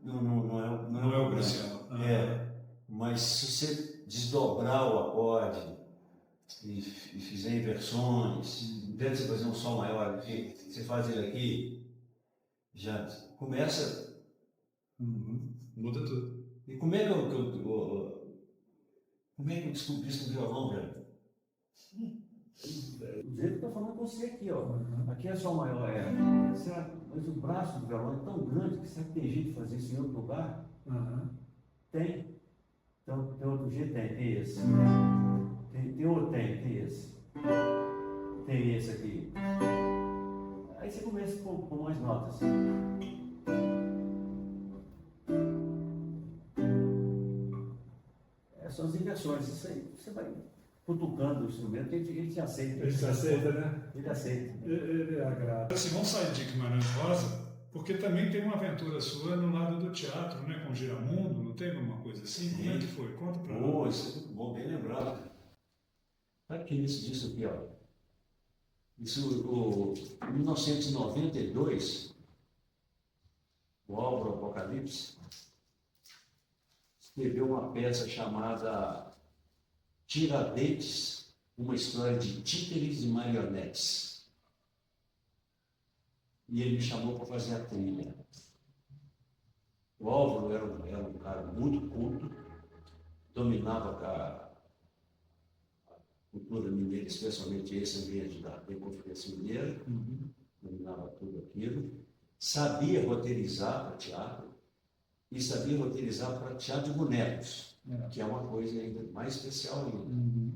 não é o crucial. Mas se você desdobrar o acorde e fizer inversões, em vez de você fazer um sol maior aqui, você faz ele aqui, já começa. Muda tudo. E como é que como é que eu descobri isso no violão, velho? Do jeito que eu estou falando com você aqui, ó. Aqui é só maior, mas o braço do violão é tão grande que será que tem jeito de fazer isso em outro lugar? Tem. Então, tem outro jeito? Tem esse. Tem outro? Tem esse. Tem esse aqui. Aí você começa com mais notas. São as inversões. Isso aí você vai cutucando o instrumento, ele te aceita. Ele te aceita, né? Ele aceita. Ele agrada. Assim, vamos sair de Guimarães Rosa, porque também tem uma aventura sua no lado do teatro, né? Com Giramundo, não teve uma coisa assim? Sim. Como é que foi? Conta pra nós. Isso é muito bom, bem lembrado. Sabe que isso disso aqui, ó? Isso, em 1992, o Álvaro Apocalipse escreveu uma peça chamada Tiradentes, uma história de títeres e marionetes. E ele me chamou para fazer a trilha. O Álvaro era um cara muito culto, dominava a cultura mineira, especialmente esse ambiente da Conferência Mineira, dominava tudo aquilo, sabia roteirizar para teatro e sabia roteirizar para teatro de bonecos, que é uma coisa ainda mais especial ainda.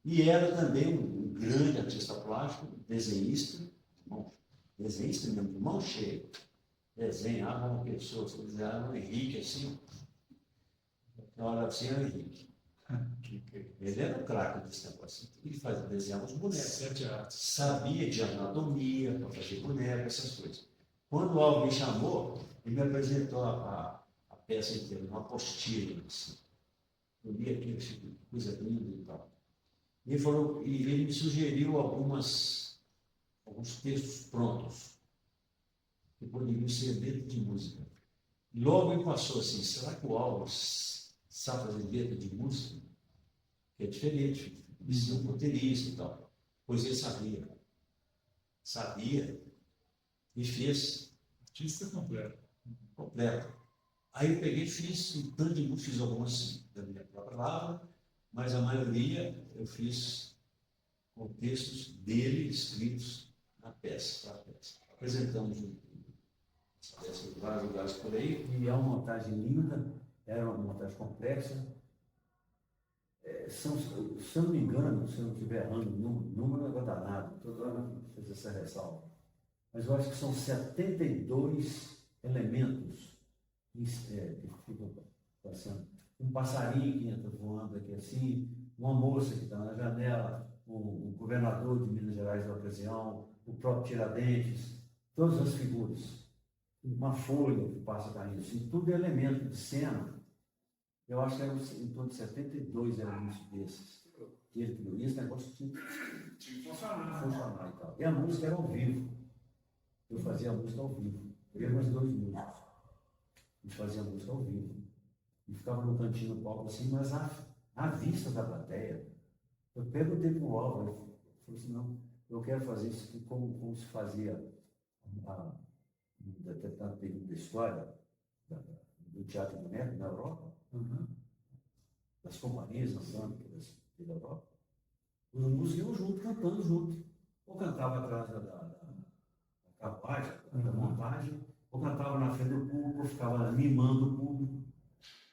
E era também um grande artista plástico, desenhista mesmo, de mão cheia. Desenhava uma pessoa, se desenhava um Henrique assim, olha assim, era o Henrique. Ele era um craque desse negócio. Ele desenhava os bonecos. 7 artes. Sabia de anatomia, para fazer boneco, essas coisas. Quando o Álvaro me chamou, ele me apresentou a peça inteira, uma apostila. Assim. Eu li aquilo, que coisa linda e tal. E ele me sugeriu alguns textos prontos, que poderiam ser letra de música. Logo me passou assim, será que o Álvaro sabe fazer letra de música? Que é diferente, de ser um roteirista e tal. Pois ele sabia e fez. Artista completo. Aí eu peguei e fiz um tanto de música, fiz algumas da minha própria palavra, mas a maioria eu fiz com textos dele escritos na peça. Apresentamos essa peça em vários lugares por aí. E é uma montagem linda, era uma montagem complexa. Se eu não me engano, se eu não estiver errando, número não é danado, toda hora fiz essa ressalva. Mas eu acho que são 72 elementos que ficam passando. Um passarinho que entra voando aqui assim, uma moça que está na janela, o governador de Minas Gerais da ocasião, o próprio Tiradentes, todas as figuras. Uma folha que passa caindo, assim, tudo é elemento de cena. Eu acho que eram em torno de 72 elementos desses. Que ele criou. E esse negócio tinha que funcionar e tal. E a música era ao vivo. Eu fazia a música ao vivo. Eu e mais 2 músicos. A gente fazia a música ao vivo. E ficava no cantinho do palco assim, mas à vista da plateia. Eu perguntei para o Álvaro, ele falou assim, não, eu quero fazer isso aqui como se fazia em determinado período da história do teatro boneco na Europa, das companhias nacionais da Europa. Os músicos iam junto, cantando junto. Ou cantava atrás da carruagem, da montagem, ou cantava na frente do público, ou ficava mimando o público.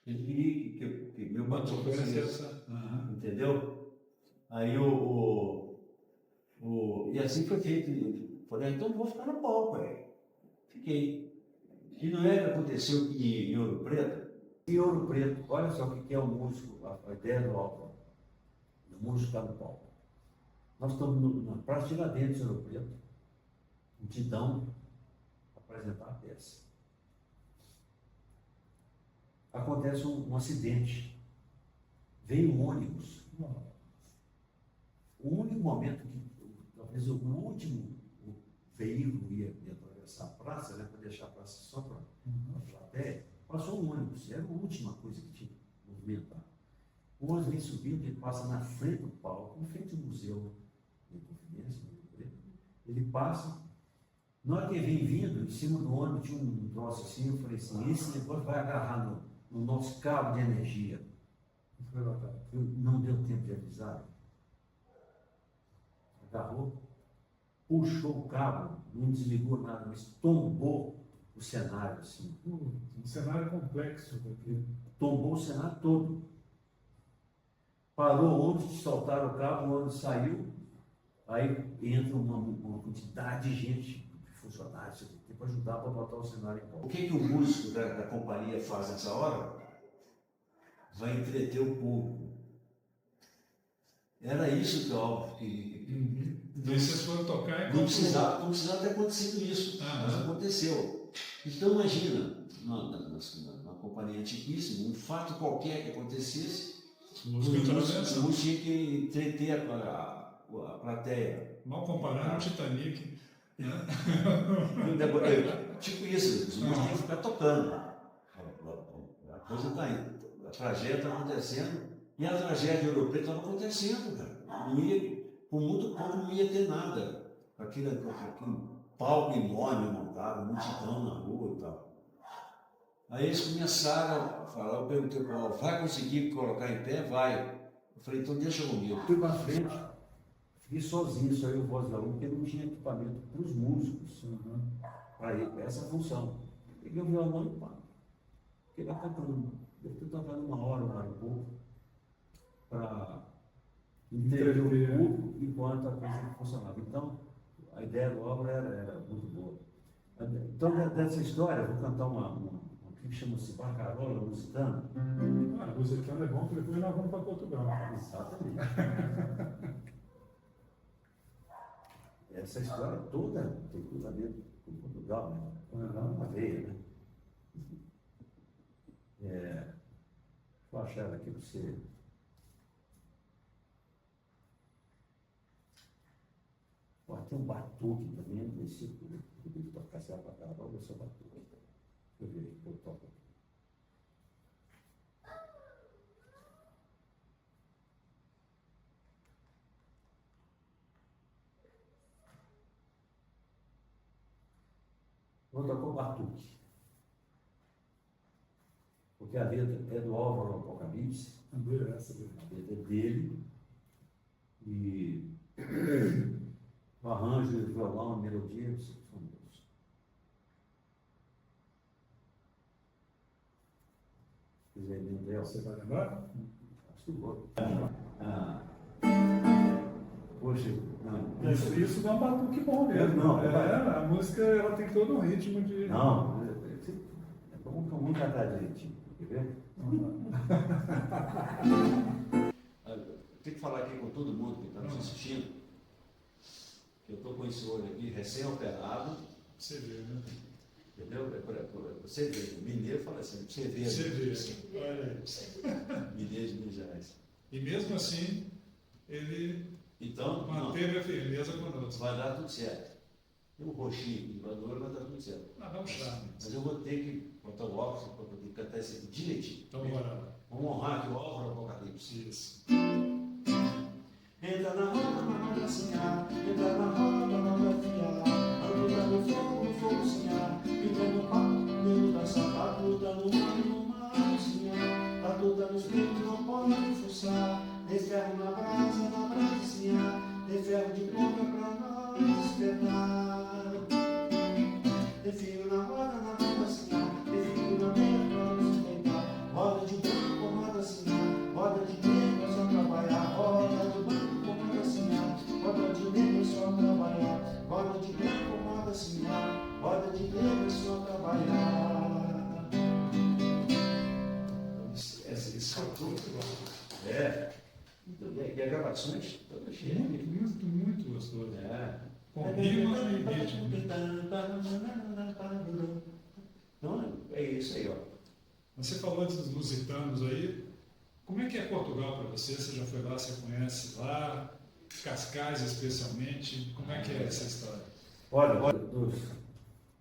Ele queria que meu batom fosse essa. Entendeu? Aí e assim foi feito. Eu falei, então eu vou ficar no palco, Fiquei. E não é que aconteceu em Ouro Preto? Em Ouro Preto, olha só o que é o músico, a ideia do Álvaro. O músico está no palco. Nós estamos na Praça Tiradentes, Ouro Preto, multidão, apresentar a peça. Acontece um acidente. Veio um ônibus. O único momento que, talvez o último veículo ia atravessar a praça, né, para deixar a praça só para a plateia, passou um ônibus. Era a última coisa que tinha que movimentar. O ônibus vem subindo, ele passa na frente do palco, em frente ao museu de Confidência, ele passa, Na hora que ele vem vindo, em cima do ônibus tinha um troço assim, eu falei assim, esse negócio vai agarrar no nosso cabo de energia. Não deu tempo de avisar. Agarrou, puxou o cabo, não desligou nada, mas tombou o cenário assim. Um cenário complexo aqui. Tombou o cenário todo. Parou o ônibus, soltaram o cabo, o ônibus saiu, aí entra uma quantidade de gente, funcionários, para ajudar para botar o cenário em pé. O que o músico da companhia faz nessa hora? Vai entreter o público. Era isso que óbvio que. Daí vocês foram tocar e não precisava ter acontecido isso, mas aconteceu. Então imagina, na companhia antiquíssima, um fato qualquer que acontecesse, os músicos tinham que entreter a plateia. Mal comparando o Titanic. Né? Tipo isso, os músicos tinham que ficar tocando. A coisa está indo, a tragédia está acontecendo, e a tragédia europeia estava acontecendo, cara. O mundo pouco não ia ter nada. Aquele palco enorme montado, multidão na rua e tal. Aí eles começaram a falar, eu perguntei para o Paulo, vai conseguir colocar em pé? Vai. Eu falei, então deixa comigo. Fui para frente, fiquei sozinho, só eu e o voz da porque não tinha equipamento para os músicos, para essa função. Peguei o violão e pá. Fiquei lá tocando. Eu fui tocando uma hora e pouco, para entender o público enquanto a coisa funcionava. Então, a ideia da obra era muito boa. Então, dessa história, eu vou cantar uma que chama-se Barcarola, Lusitano. Lusitano é bom, porque depois nós vamos para Portugal. Exatamente. Essa história toda tem tudo a ver com Portugal, né? Uma veia, né? Deixa eu achar ela aqui para você. Tem um batuque também, nesse tudo. Eu tenho que tocar essa Barcarola, esse batuque. Deixa eu ver aqui que eu toco aqui. Vou tocar o batuque. Porque a letra é do Álvaro Apocalipse. A letra é dele. E o arranjo, o violão, a melodia são meus. Se quiser lembrar, Você vai lembrar? acho que vou. Poxa, não. Isso dá um batuque bom mesmo. Não, a música ela tem todo um ritmo de. Não, vamos cantar direitinho, quer ver? Tem que falar aqui com todo mundo que está nos assistindo. Eu estou com esse olho aqui recém-operado. Você vê, né? Entendeu? Você vê, o mineiro fala assim, você vê. Você vê, olha aí. Mineiro de Minas Gerais. E mesmo assim, ele então, manteve a firmeza conosco. vai dar tudo certo. Tem um roxinho aqui, vai dar tudo certo. Dá um charme. Mas eu vou ter que botar o óculos para poder cantar isso aqui direitinho. Então, bora lá. Vamos honrar aqui o Álvaro Apocalipse. Isso. Entra na roda sinhar, entra na roda fiar, anda no fogo sinhar, entra no pau, dentro da sapato, tá no mar sinhar, tá toda nos dedos, não pode fuçar, tem ferro na brasa sinhar, tem ferro de ponta pra nós espetar, tem fio na roda sinhar, tem fio na meia pra nos enfeitar, roda de branco, roda sinhar, roda de preto é só trabalhar, roda de branco, roda de negro é só trabalhar, roda de branco, roda sinhar, roda de negro é só trabalhar. Isso é tudo bom. Muito bem. E as gravações todas cheias. Muito gostoso. Com Com rima e ritmo. Então, é isso aí, ó. Você falou antes dos lusitanos aí. Como é que é Portugal para você? Você já foi lá, você conhece lá? Cascais especialmente, como é que é essa história? Olha,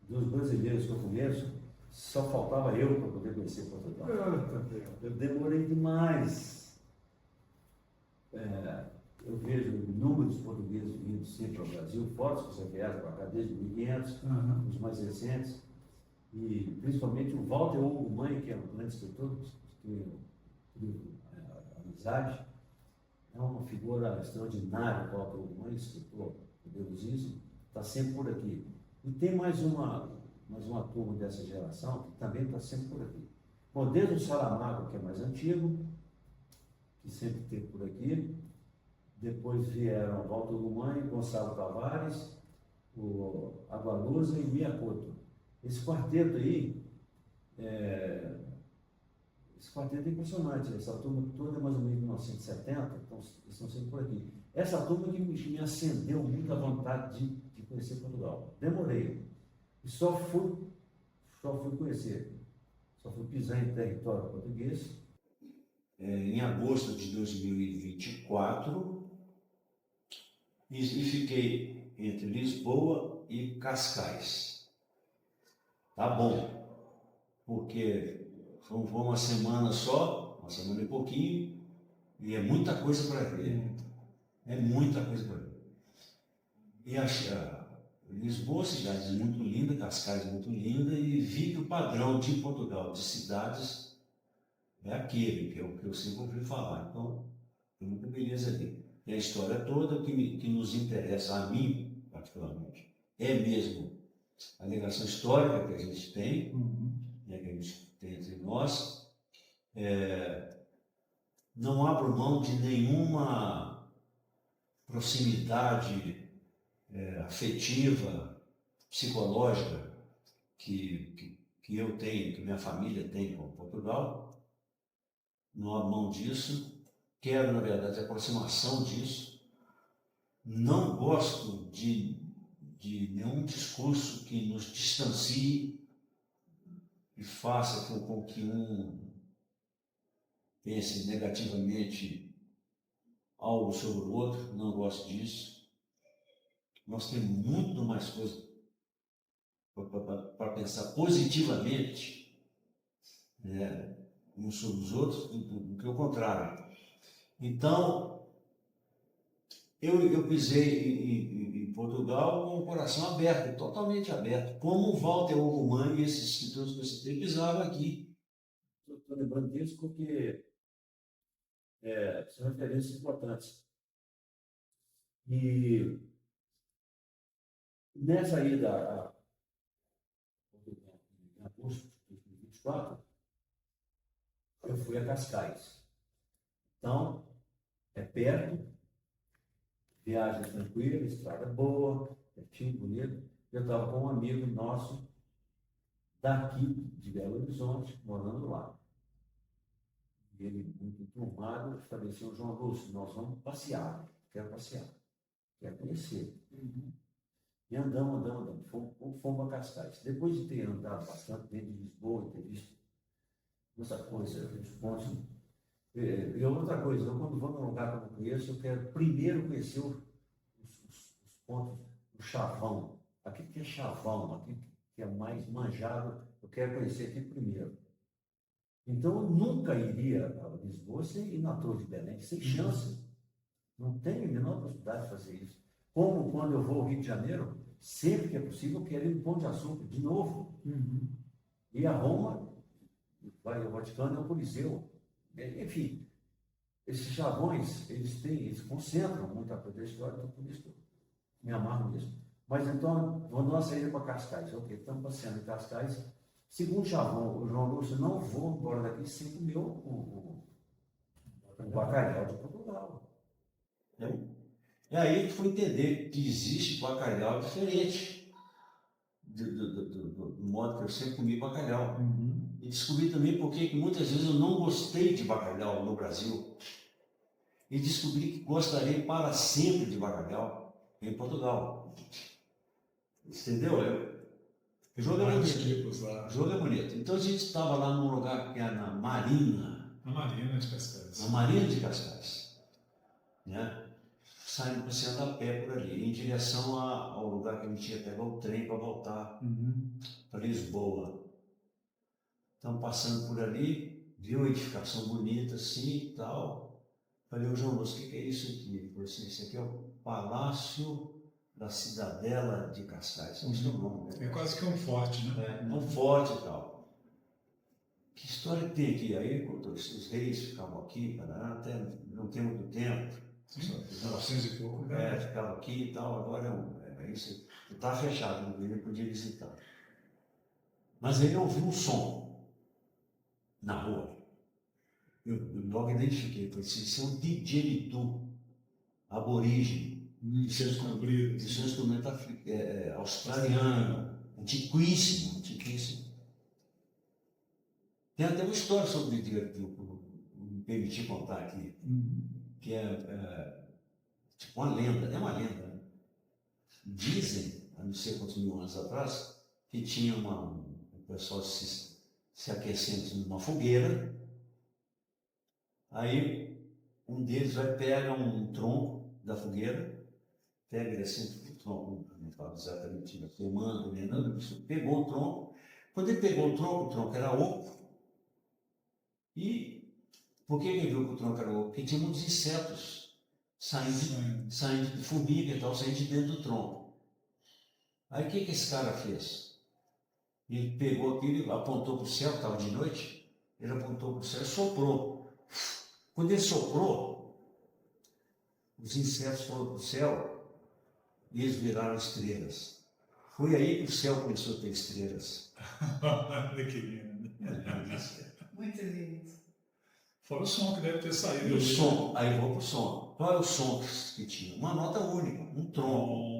dos brasileiros que eu conheço, só faltava eu para poder conhecer Portugal. Eu demorei demais. eu vejo inúmeros portugueses vindo sempre ao Brasil, fora os que vieram para cá desde 1500, os mais recentes, e principalmente o Walter Hugo Mãe, que é um grande escritor, que Amizade, é uma figura extraordinária, o Walter Hugo Mãe, escritor poderosíssimo, está sempre por aqui. E tem mais uma turma dessa geração que também está sempre por aqui. Bom, desde o Saramago, que é mais antigo, que sempre esteve por aqui. Depois vieram Walter Ugumãe, Gonçalo Tavares, o Agualusa e Miyakoto. Esse quarteto aí, esse quarteto é impressionante. Essa turma toda é mais ou menos de 1970, então eles estão sempre por aqui. Essa turma que me acendeu muito a vontade de conhecer Portugal. Demorei. E só fui conhecer. Só fui pisar em território português. Em agosto de 2024 e fiquei entre Lisboa e Cascais. Tá bom, porque foi uma semana só, uma semana e pouquinho, e é muita coisa para ver. É muita coisa para ver. E Lisboa, cidade muito linda, Cascais muito linda, e vi que o padrão de Portugal, de cidades, é aquele que eu sempre ouvi falar. Então, tem muita beleza ali. E a história toda que nos interessa, a mim, particularmente, é mesmo a ligação histórica que a gente tem, né, que a gente tem entre nós. Não abro mão de nenhuma proximidade afetiva, psicológica que eu tenho, que minha família tem com Portugal. Não abro mão disso, quero, na verdade, a aproximação disso. Não gosto de nenhum discurso que nos distancie e faça com que um pense negativamente algo sobre o outro. Não gosto disso. Nós temos muito mais coisa para pensar positivamente, né, uns sobre os outros do que o contrário. Então, eu pisei em Portugal com o coração aberto, totalmente aberto, como o Walter Ugumãe e esses escritores que eu citei pisaram aqui. Estou lembrando disso porque são referências importantes. E nessa ida em agosto de 2024, eu fui a Cascais. Então, é perto, viagem tranquila, estrada boa, pertinho, bonito. Eu estava com um amigo nosso daqui de Belo Horizonte, morando lá. E ele, muito enturmado, estabeleceu: João Lúcio, nós vamos passear, quero conhecer. E andamos. Fomos a Cascais. Depois de ter andado bastante dentro de Lisboa, ter visto essa coisa, os pontos. E outra coisa, eu quando vou num lugar que eu não conheço, eu quero primeiro conhecer os pontos do chavão. Aqui que é chavão, aqui que é mais manjado, eu quero conhecer aqui primeiro. Então eu nunca iria a Lisboa sem ir na Torre de Belém, sem chance. Não tenho a menor possibilidade de fazer isso. Como quando eu vou ao Rio de Janeiro, sempre que é possível, eu quero ir no Pão de Açúcar, de novo. E a Roma, vai ao Vaticano, é o Coliseu. Enfim, esses chavões, eles concentram muita coisa da história, então por isso que eu me amarro nisso. Mas então, quando nós saímos para Cascais, ok, estamos passeando em Cascais. Segundo chavão, o João Lúcio, não vou embora daqui sem comer o bacalhau de Portugal. E aí fui entender que existe bacalhau diferente do modo que eu sempre comi bacalhau. E descobri também porque que muitas vezes eu não gostei de bacalhau no Brasil. E descobri que gostaria para sempre de bacalhau em Portugal. Entendeu? O jogo é bonito. O jogo é bonito. Então a gente estava lá num lugar que é na Marina. Na Marina de Cascais. Na Marina de Cascais. Né? Saímos passeando a pé por ali, em direção ao lugar que a gente ia pegar o trem para voltar para Lisboa. Então, passando por ali, viu a edificação bonita assim e tal. Falei, ô João Lúcio, o que é isso aqui? Ele falou assim, isso aqui é o Palácio da Cidadela de Cascais. É o seu nome, né? É quase que um forte, né? É um forte e tal. Que história que tem aqui? Aí os reis ficavam aqui, até não tem muito tempo. Sim, 900 e pouco. Ficava aqui e tal, agora é isso. Está fechado, ninguém podia visitar. Mas aí eu ouvi um som na rua. Eu logo identifiquei, falei, isso é um didgeridoo aborígene. Seus compridos. Isso é um instrumento australiano, antiquíssimo, antiquíssimo. Tem até uma história sobre o didgeridoo, me permitir contar aqui, que é tipo uma lenda, é uma lenda, né? Dizem, há não sei quantos mil anos atrás, que tinha um pessoal se aquecendo numa fogueira, aí um deles vai pegar um tronco da fogueira, pega ele assim, o tronco, não falo exatamente, queimando, pegou o tronco. Quando ele pegou o tronco era oco. E por que ele viu que o tronco era oco? Porque tinha muitos insetos saindo de formiga e tal, saindo de dentro do tronco. Aí o que esse cara fez? Ele pegou aquilo, apontou para o céu, estava de noite, ele apontou para o céu e soprou. Quando ele soprou, os insetos foram para o céu e eles viraram estrelas. Foi aí que o céu começou a ter estrelas. Olha que lindo. Muito lindo. Fora o som que deve ter saído. E o som, aí eu vou para o som. Qual é o som que tinha? Uma nota única, um tronco.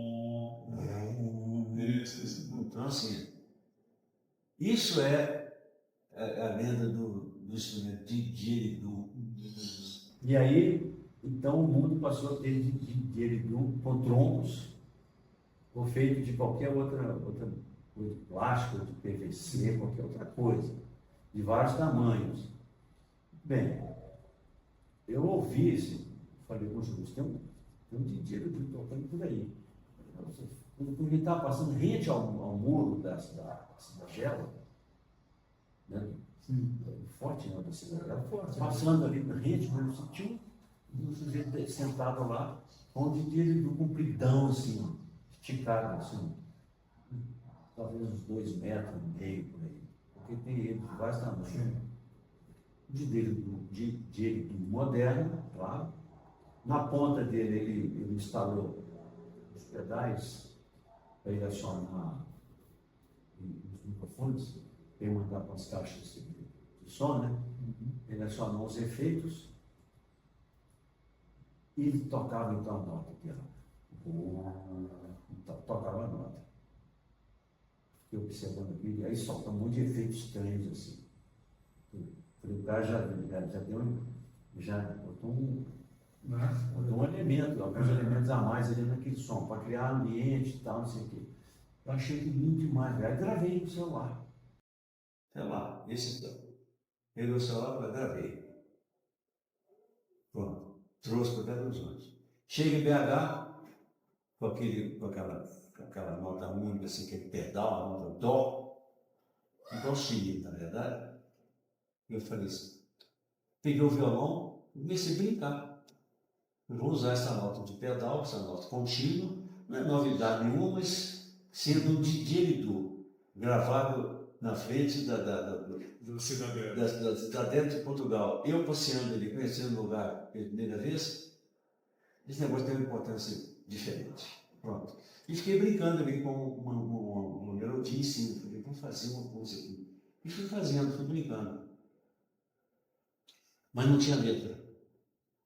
Isso. Então, assim, isso é a lenda do instrumento didgeridoo. E aí, então o mundo passou a ter didgeridoo com troncos, ou feito de qualquer outra coisa, de plástico, de PVC, qualquer outra coisa, de vários tamanhos. Bem, eu ouvi isso, falei com o Júlio, tem um didgeridoo tocando por aí. Quando ele estava passando rente ao muro da cidadela, né? Forte, não, da cidadela, passando ali na rede, mas tinha um sujeito sentado lá, onde ele do compridão, assim, esticado, assim, talvez uns 2,5 metros por aí, porque tem ele de vários tamanhos. De ele moderno, claro. Na ponta dele ele instalou os pedais para ele acionar os microfones, para ele mandar para as caixas de som, né? Ele acionou os efeitos e ele tocava então a nota aqui, tocava a nota. Fiquei observando aqui, e aí solta um monte de efeitos estranhos assim. O cara já botou um elemento, alguns elementos a mais ali naquele som, para criar ambiente e tal, não sei o quê. Eu achei lindo demais, velho. Gravei no celular. Sei lá, esse então. Peguei o celular, gravei. Pronto, trouxe para Belo Horizonte. Chega em BH, com aquela nota única, assim, aquele pedal, a nota dó, igual si, na verdade. Eu falei assim, peguei o violão e comecei a brincar. Eu vou usar essa nota de pedal, essa nota contínua, não é novidade nenhuma, mas sendo um didgeridoo, gravado na frente Do Cidadela. da Cidadela de Portugal. Eu passeando ali, conhecendo o lugar pela primeira vez, esse negócio tem uma importância diferente. Pronto. E fiquei brincando ali com uma melodia em cima. Falei, vamos fazer uma coisa aqui. E fui fazendo, fui brincando. Mas não tinha letra.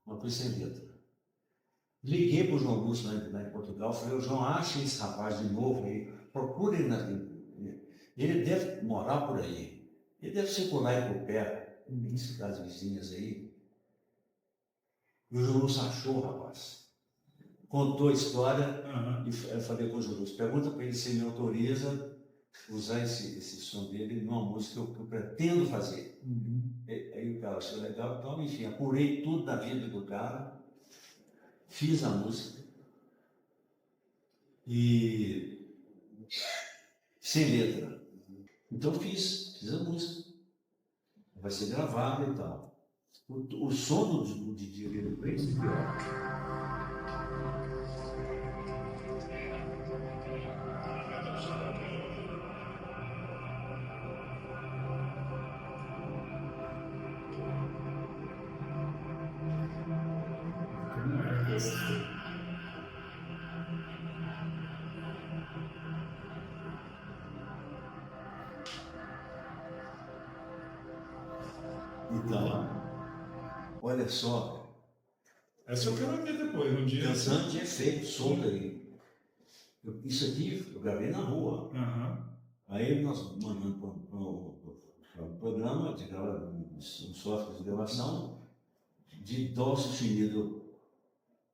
Uma coisa sem letra. Liguei para o João Lúcio lá em Portugal, falei, o João, acha esse rapaz de novo aí, procure ele deve morar por aí, ele deve circular aí por perto, em cidades vizinhas aí. E o João Lúcio achou o rapaz. Contou a história e eu falei com o João Lúcio, pergunta para ele se ele me autoriza usar esse som dele numa música que eu pretendo fazer. Aí o cara achou legal, então, enfim, apurei tudo da vida do cara, fiz a música e sem letra. Então fiz a música. Vai ser gravada e tal. O som do DJ Little Grace é pior. Não é esse. Então, olha só, Essa eu quero ver depois, um dia. dançando de efeito, solto aí. Isso aqui eu gravei na rua. Aham. Aí nós mandamos para o programa, de um software de gravação, de dó sustenido,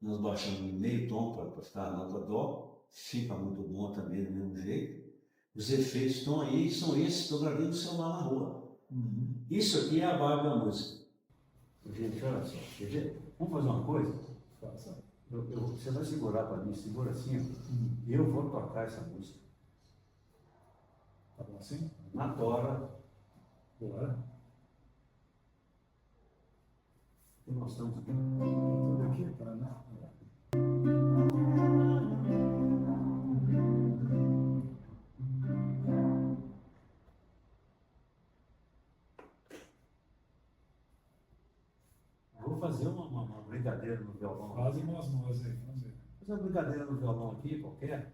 nós baixamos meio tom para ficar a nota dó, fica muito bom também do mesmo jeito. Os efeitos estão aí, são esses que eu gravei no celular na rua. Isso aqui é a base da música. Gente, olha só, quer ver? Vamos fazer uma coisa? Você vai segurar para mim, segura assim, ó, e eu vou tocar essa música. Tá bom assim? Na tora. Bora. E nós estamos aqui. Tudo aqui, tá, né? Vou fazer uma brincadeira no violão. Faz uma osmose aí, vamos ver. Fazer uma brincadeira no violão aqui, qualquer.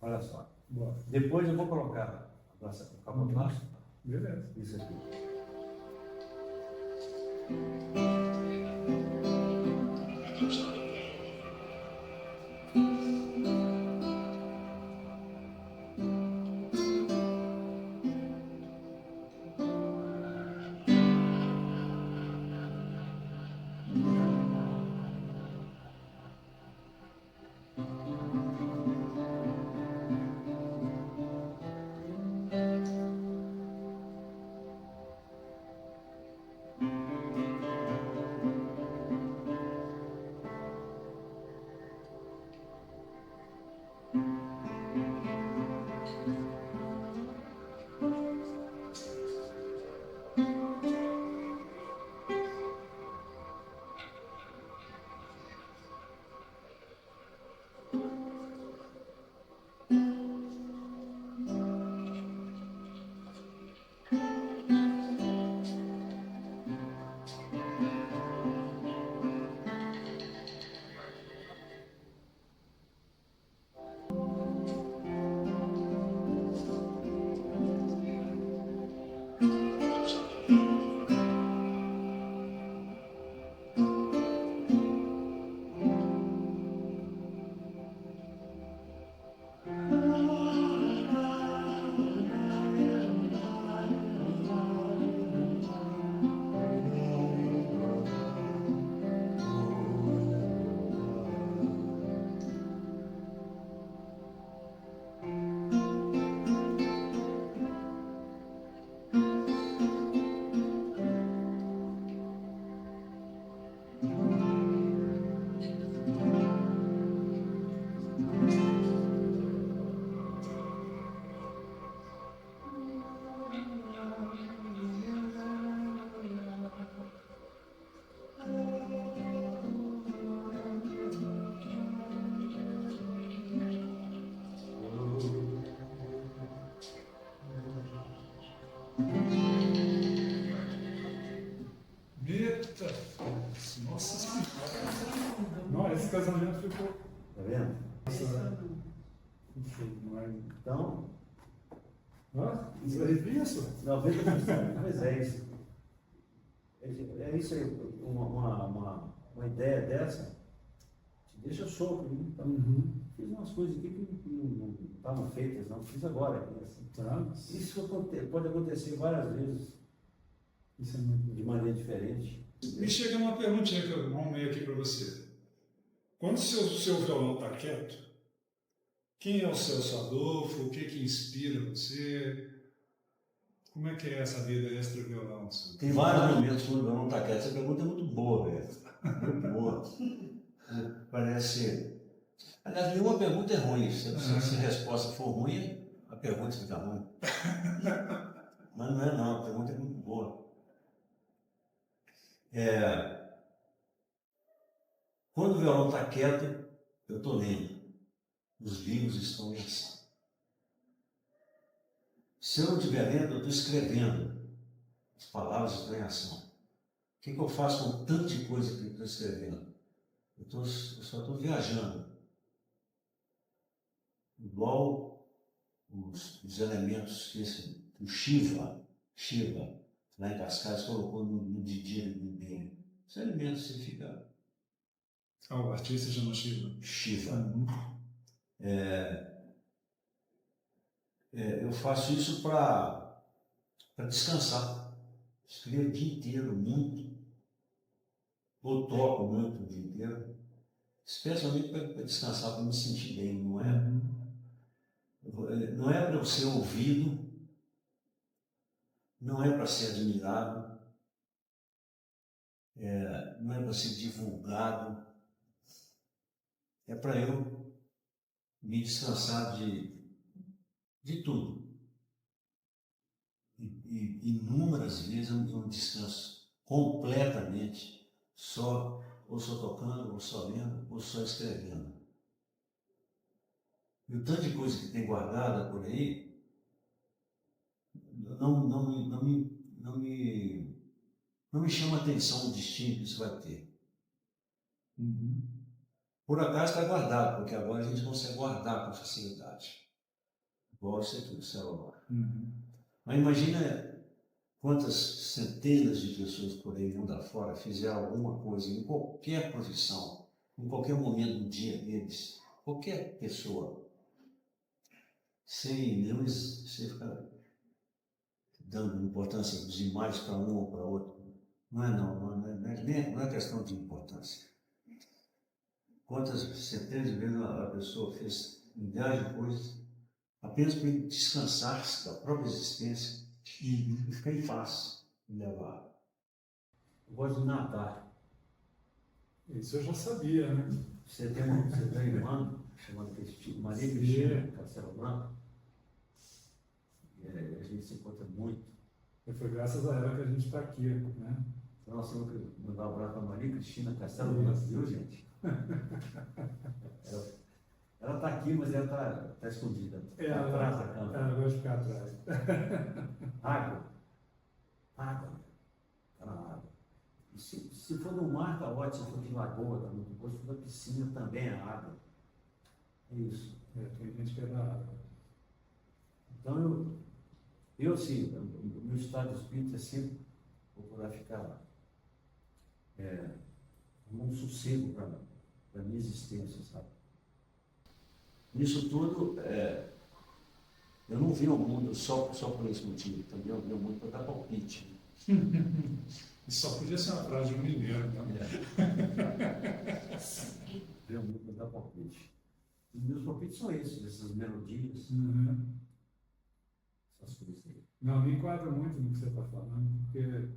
Olha só. Bora. Depois eu vou colocar o capotaço. Beleza. Isso aqui. Eita! Nossa Senhora! Não, esse casamento ficou. Tá vendo? Nossa, não sei mais. Então, Hã? Isso aí, isso? 90%. Mas é isso. É isso aí. Uma ideia dessa te deixa solto. Né? Então, fiz umas coisas aqui que não estavam feitas, não. Fiz agora. Assim. Tá. Isso pode acontecer várias vezes, Isso é muito de maneira diferente. Me chega uma perguntinha que eu arrumei aqui para você. Quando o seu violão está quieto, quem é o Celso Adolfo? O que inspira você? Como é que é essa vida extra-violão? Tem vários momentos quando o violão está quieto. Essa pergunta é muito boa, velho. Muito boa. Parece. Aliás, nenhuma pergunta é ruim. Se a resposta for ruim, A pergunta fica ruim. Mas não é não, a pergunta é muito boa. Quando o violão está quieto, eu estou lendo. Os livros estão em ação. Se eu não estiver lendo, eu estou escrevendo. As palavras estão em ação. O que eu faço com tanta de coisa que eu estou escrevendo? Eu só estou viajando. Igual os elementos que o Shiva, lá em Cascais, colocou no Didi dele. Os elementos que fica. O artista chama Shiva. Shiva. Eu faço isso para descansar. Escrevo o dia inteiro, muito. Ou toco muito o dia inteiro. Especialmente para descansar, para me sentir bem, não é? Não é para eu ser ouvido, não é para ser admirado, não é para ser divulgado, é para eu me descansar de tudo. E inúmeras vezes eu me descanso completamente, ou só tocando, ou só lendo, ou só escrevendo. E o tanto de coisa que tem guardada por aí não me chama a atenção o destino que isso vai ter. Por acaso está guardado, porque agora a gente consegue guardar com facilidade. Igual isso aqui do celular. Mas imagina quantas centenas de pessoas por aí, mundo afora, fizeram alguma coisa em qualquer profissão, em qualquer momento do dia deles, qualquer pessoa, sem ficar dando importância dos demais para um ou para outro. Não é questão de importância. Quantas centenas de vezes a pessoa fez milhares de coisas apenas para descansar-se da própria existência e ficar em paz e levar. Eu gosto de nadar. Isso eu já sabia, né? Você tem uma irmã chamada Maria Cristina Castelo Branco. A gente se encontra muito. E foi graças a ela que a gente está aqui, né? Então, nós temos que mandar um abraço para Maria Cristina Castelo Branco, viu, gente? Ela está aqui, mas ela está escondida. Atrás da câmera. Ela vai ficar atrás. Água. Está na água. E se for no mar, está ótimo. Se for de lagoa, está muito bom. Se for da piscina, também é água. É isso. Tem gente que é da água. Então, eu sim, o meu estado de espírito é sempre procurar ficar num sossego para a minha existência, sabe? Nisso tudo, eu não vi o mundo só por esse motivo, também eu vi o mundo para dar palpite. Isso só podia ser uma frase de um mineiro, né? Vi o mundo para dar palpite. E meus palpites são esses, essas melodias, essas coisas aí. Não, me enquadra muito no que você está falando, porque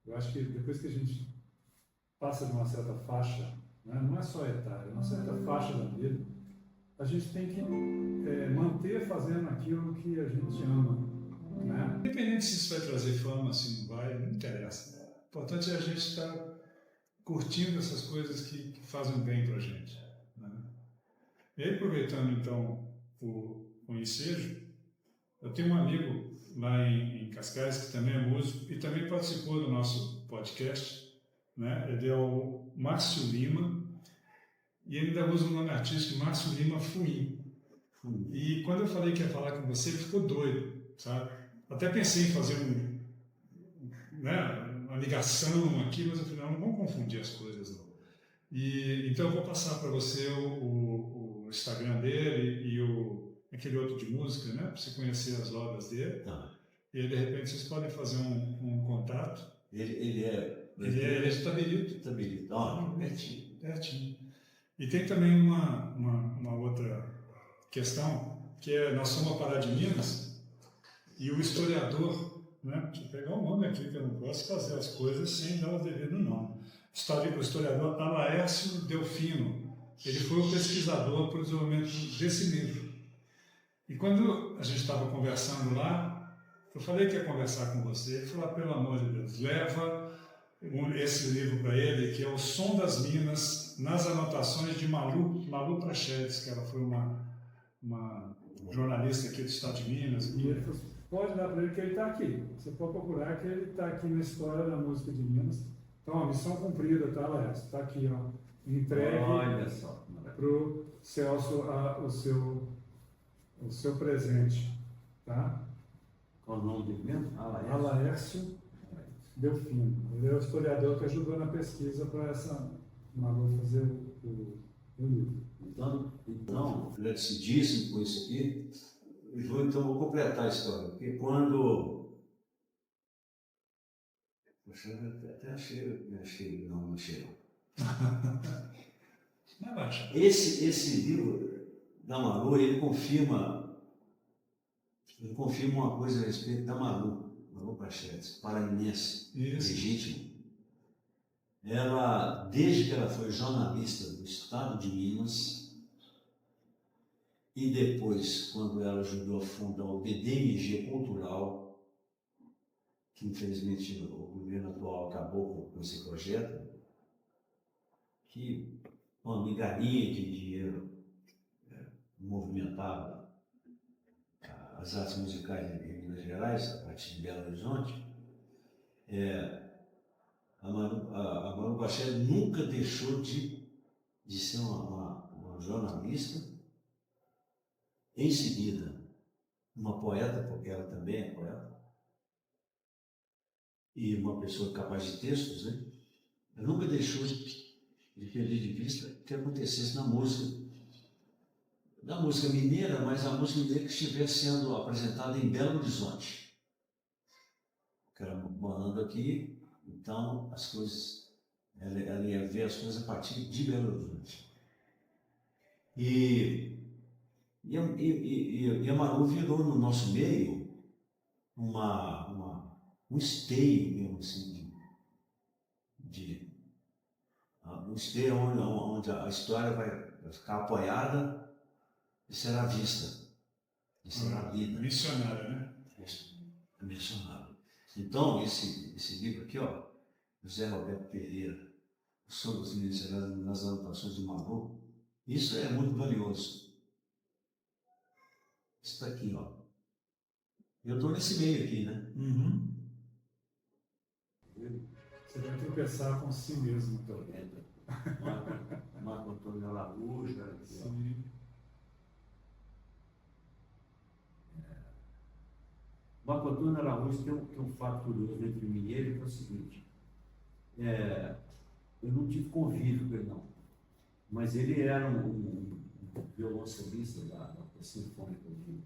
eu acho que depois que a gente passa de uma certa faixa, né, não é só etária, uma certa faixa da vida, a gente tem que manter fazendo aquilo que a gente ama, né? Independente se isso vai trazer fama, se não vai, não interessa. O importante é a gente estar curtindo essas coisas que fazem bem para a gente, né? E aí, aproveitando então o ensejo, eu tenho um amigo lá em Cascais que também é músico e também participou do nosso podcast, né? Ele é o Márcio Lima. E ele ainda usa o nome artístico Márcio Lima Fuim. E quando eu falei que ia falar com você, ele ficou doido, sabe? Até pensei em fazer uma ligação aqui, mas eu falei, não vamos confundir as coisas, não. Então eu vou passar para você o Instagram dele e aquele outro de música, né? Para você conhecer as obras dele. E de repente vocês podem fazer um contato. Ele é de Itabirito. Pertinho. E tem também uma outra questão, que é, nós somos a Pará de Minas, e o historiador, né, deixa eu pegar o nome aqui, que eu não posso fazer as coisas sem dar o devido nome. O historiador Alaércio Delfino, ele foi o pesquisador para o desenvolvimento desse livro. E quando a gente estava conversando lá, eu falei que ia conversar com você. Ele falou, pelo amor de Deus, leva esse livro para ele, que é O Som das Minas, nas anotações de Malu Prachedes, que ela foi uma jornalista aqui do estado de Minas. E ele falou, pode dar para ele que ele está aqui. Você pode procurar que ele está aqui na história da música de Minas. Então, a missão cumprida, tá, Laércio? Está aqui, ó. Entregue para o Celso o seu presente, tá? Qual o nome dele mesmo? Laércio Delfino. Ele é o historiador que ajudou na pesquisa para essa Malu fazer o livro. Então, agradecidíssimo por isso aqui. Então, vou completar a história. Porque quando... Poxa, eu até achei, não achei. Esse livro da Malu, ele confirma uma coisa a respeito da Malu Prachedes, paraninense, legítima. Ela, desde que ela foi jornalista do estado de Minas, e depois, quando ela ajudou a fundar o BDMG Cultural, que infelizmente o governo atual acabou com esse projeto, que uma migalhinha de dinheiro movimentava as artes musicais em Minas Gerais, a partir de Belo Horizonte, a Malu Prachedes nunca deixou de ser uma jornalista, em seguida uma poeta, porque ela também é poeta, e uma pessoa capaz de textos, né? Ela nunca deixou de perder de vista o que acontecesse na música mineira, mas a música mineira que estivesse sendo apresentada em Belo Horizonte. Porque ela morando aqui, então as coisas, ela ia ver as coisas a partir de Belo Horizonte. E a Malu virou no nosso meio um esteio mesmo assim, um esteio onde a história vai ficar apoiada e será vista, e será lida. Missionária, né? Missionária. Então, esse livro aqui, ó, José Roberto Pereira, sobre os Minas Gerais nas anotações de Malu, isso é muito valioso. Isso está aqui, ó. Eu estou nesse meio aqui, né? Uhum. Você vai tropeçar com si mesmo, então. Marco Antônio Araújo. Sim. Marco Antônio Araújo tem um fato curioso entre mineiro, que é o seguinte: eu não tive convívio com ele, não, mas ele era um violoncelista da Sinfônica de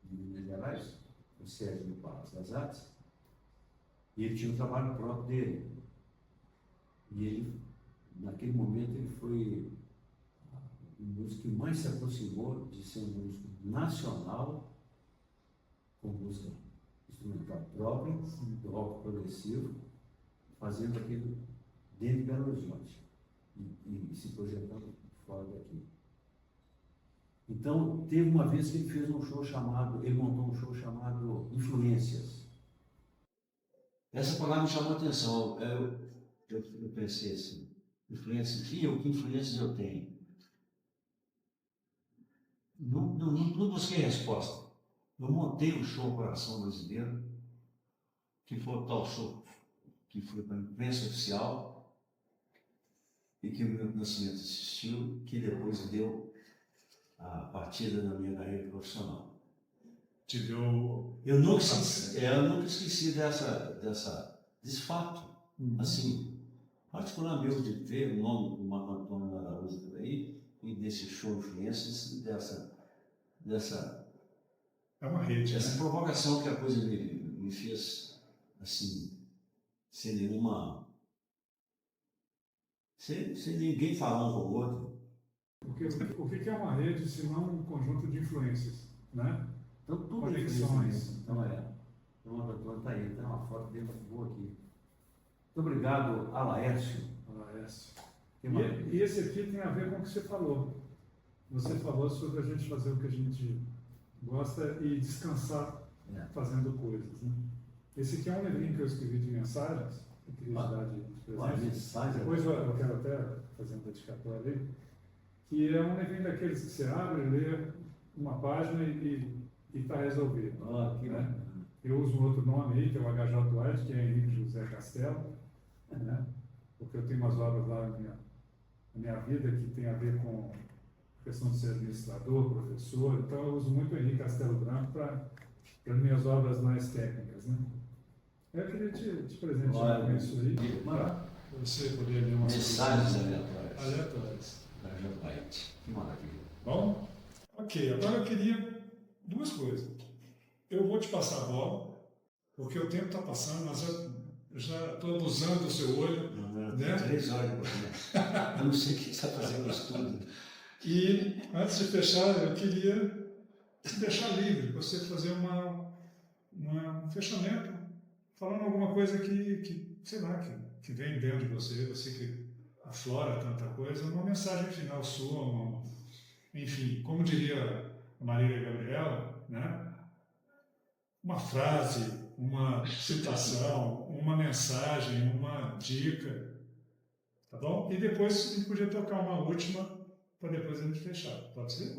Minas Gerais, o Sérgio do Palácio das Artes, e ele tinha um trabalho próprio dele. E ele, naquele momento, ele foi o músico que mais se aproximou de ser um músico nacional, com música instrumental própria, do rock progressivo, fazendo aquilo dentro de Belo Horizonte e se projetando fora daqui. Então, teve uma vez que ele fez ele montou um show chamado Influências. Essa palavra me chamou a atenção. Eu pensei assim, influência que influências eu tenho? Não busquei resposta. Eu montei o show Coração Brasileiro, que foi o tal show que foi para a imprensa oficial e que o meu Nascimento assistiu, que depois deu a partida da minha carreira profissional. Te deu... Eu nunca esqueci desse fato, assim, particular meu, de ver o nome do Marco Antônio Araújo por aí, e desse show Influências, dessa É uma rede, essa né? provocação que a coisa me fez, assim, sem nenhuma... sem ninguém falar um com o outro. Porque o que é uma rede se não um conjunto de influências, né? Então, tudo Conexões. Então, então, a doutora está aí, tem uma foto dele muito boa aqui. Muito obrigado, Alaércio. E esse aqui tem a ver com o que você falou. Você falou sobre a gente fazer o que a gente gosta e descansar fazendo coisas. Né? Esse aqui é um livrinho que eu escrevi de mensagens, eu queria te dar de presente. Depois eu quero até fazer um dedicatório aí, que é um livrinho daqueles que você abre, lê uma página e está resolvido. Né? Eu uso um outro nome aí, que é o HJ White, que é Henrique José Castelo, né? Porque eu tenho umas obras lá na minha vida que tem a ver com questão de ser administrador, professor, então eu uso muito o Henrique Castelo Branco para minhas obras mais técnicas. Né? Eu queria te presentear com isso aí, para você poder ler umas mensagens aleatórias. Aleatórias. Que maravilha. Bom? Ok, agora eu queria duas coisas. Eu vou te passar a bola, porque o tempo está passando, mas eu já estou abusando do seu olho. Né? 3 horas de manhã. Eu não sei o que você está fazendo no estudo. E antes de fechar, eu queria te deixar livre, você fazer um fechamento, falando alguma coisa que sei lá, que vem dentro de você que aflora tanta coisa, uma mensagem final sua, enfim, como diria a Marília Gabriela, né? Uma frase, uma citação, uma mensagem, uma dica, tá bom? E depois a gente podia tocar uma última para depois a gente fechar, pode ser?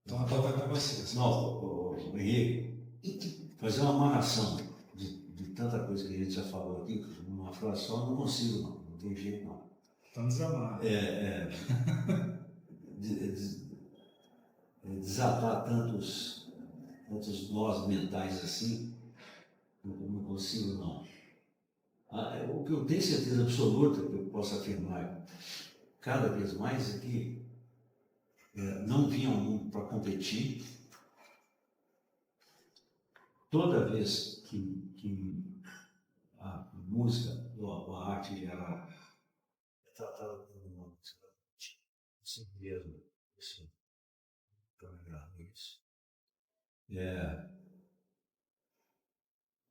Então a palavra é para você. Não, Henrique, fazer uma amarração de tanta coisa que a gente já falou aqui, numa frase só, não consigo, não tem jeito, não. Então desamarra. Desatar tantos nós mentais assim, não consigo, não. O que eu tenho certeza absoluta que eu posso afirmar cada vez mais é que não vim ao mundo para competir. Toda vez que a música ou a arte era tratada como uma música, assim mesmo, isso, para lembrar isso.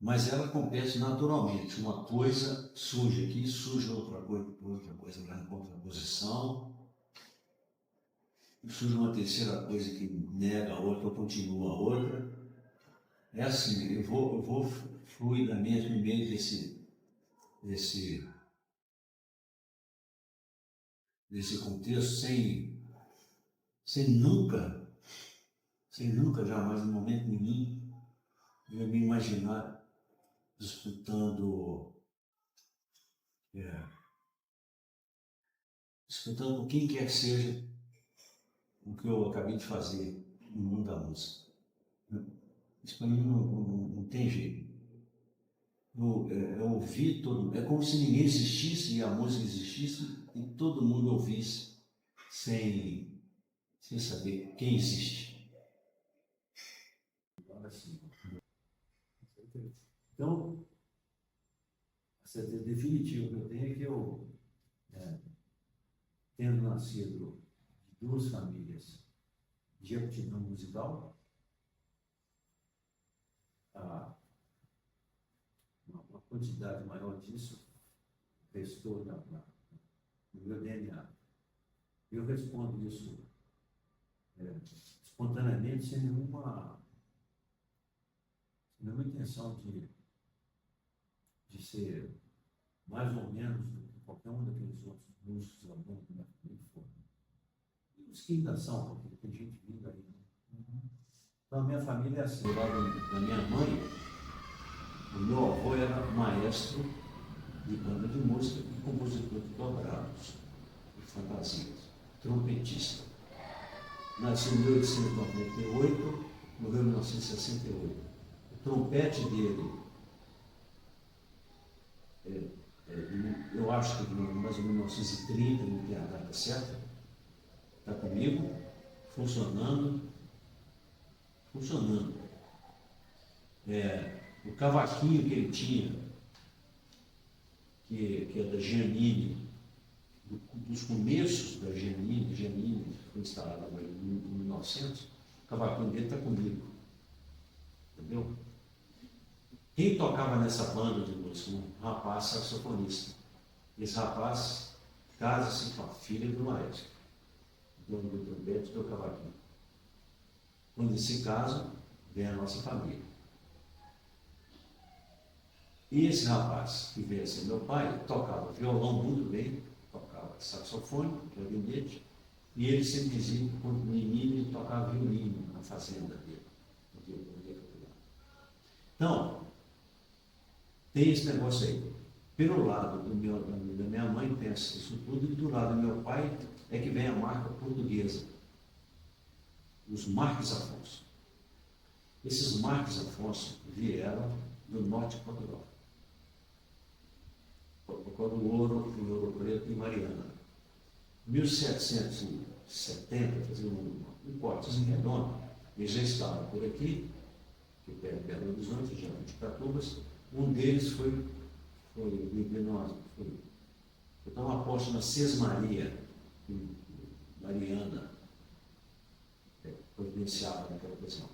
Mas ela compete naturalmente. Uma coisa surge aqui, surge outra coisa lá em contraposição, surge uma terceira coisa que nega a outra ou continua a outra. É assim, eu vou fluidamente no meio desse contexto, sem nunca, jamais, em momento nenhum, eu me imaginar disputando quem quer que seja o que eu acabei de fazer no mundo da música. Isso para mim não tem jeito. Eu ouvi todo, é como se ninguém existisse e a música existisse e todo mundo ouvisse sem saber quem existe. Então, a certeza definitiva que eu tenho é que eu, tendo nascido de 2 famílias de aptidão musical, uma quantidade maior disso restou no meu DNA. Eu respondo isso espontaneamente, sem nenhuma intenção de ser mais ou menos do que qualquer um daqueles outros músicos ao longo da vida. E os que ainda são, porque tem gente vindo aí. Então, a minha família é assim. Do lado da minha mãe, o meu avô era maestro de banda de música e compositor de dobrados e fantasias, trompetista. Nasceu em 1898, morreu em 1968. O trompete dele, eu acho que mais ou menos 1930, não tem a data certa, está comigo, funcionando. O cavaquinho que ele tinha, que é da Giannini, dos começos da Giannini foi instalada em 1900, o cavaquinho dele está comigo. Entendeu? Quem tocava nessa banda de música? Um rapaz saxofonista. Esse rapaz casa-se com a filha do maestro, dono do trompete e do cavaquinho. Quando esse caso, vem a nossa família. E esse rapaz, que veio a ser meu pai, tocava violão muito bem, tocava saxofone, clarinete, e ele sempre dizia que quando menino ele tocava violino na fazenda dele. Então, tem esse negócio aí. Pelo lado da minha mãe pensa isso tudo, e do lado do meu pai é que vem a marca portuguesa, os Marques Afonso. Esses Marques Afonso vieram do norte de Portugal. Por do ouro preto e Mariana. 1770, fazia um corte assim redondo, eles já estavam por aqui, que perto de Belo Horizonte, já de Catubas. Um deles foi tomar posse na Sesmaria, que Mariana providenciava naquela ocasião.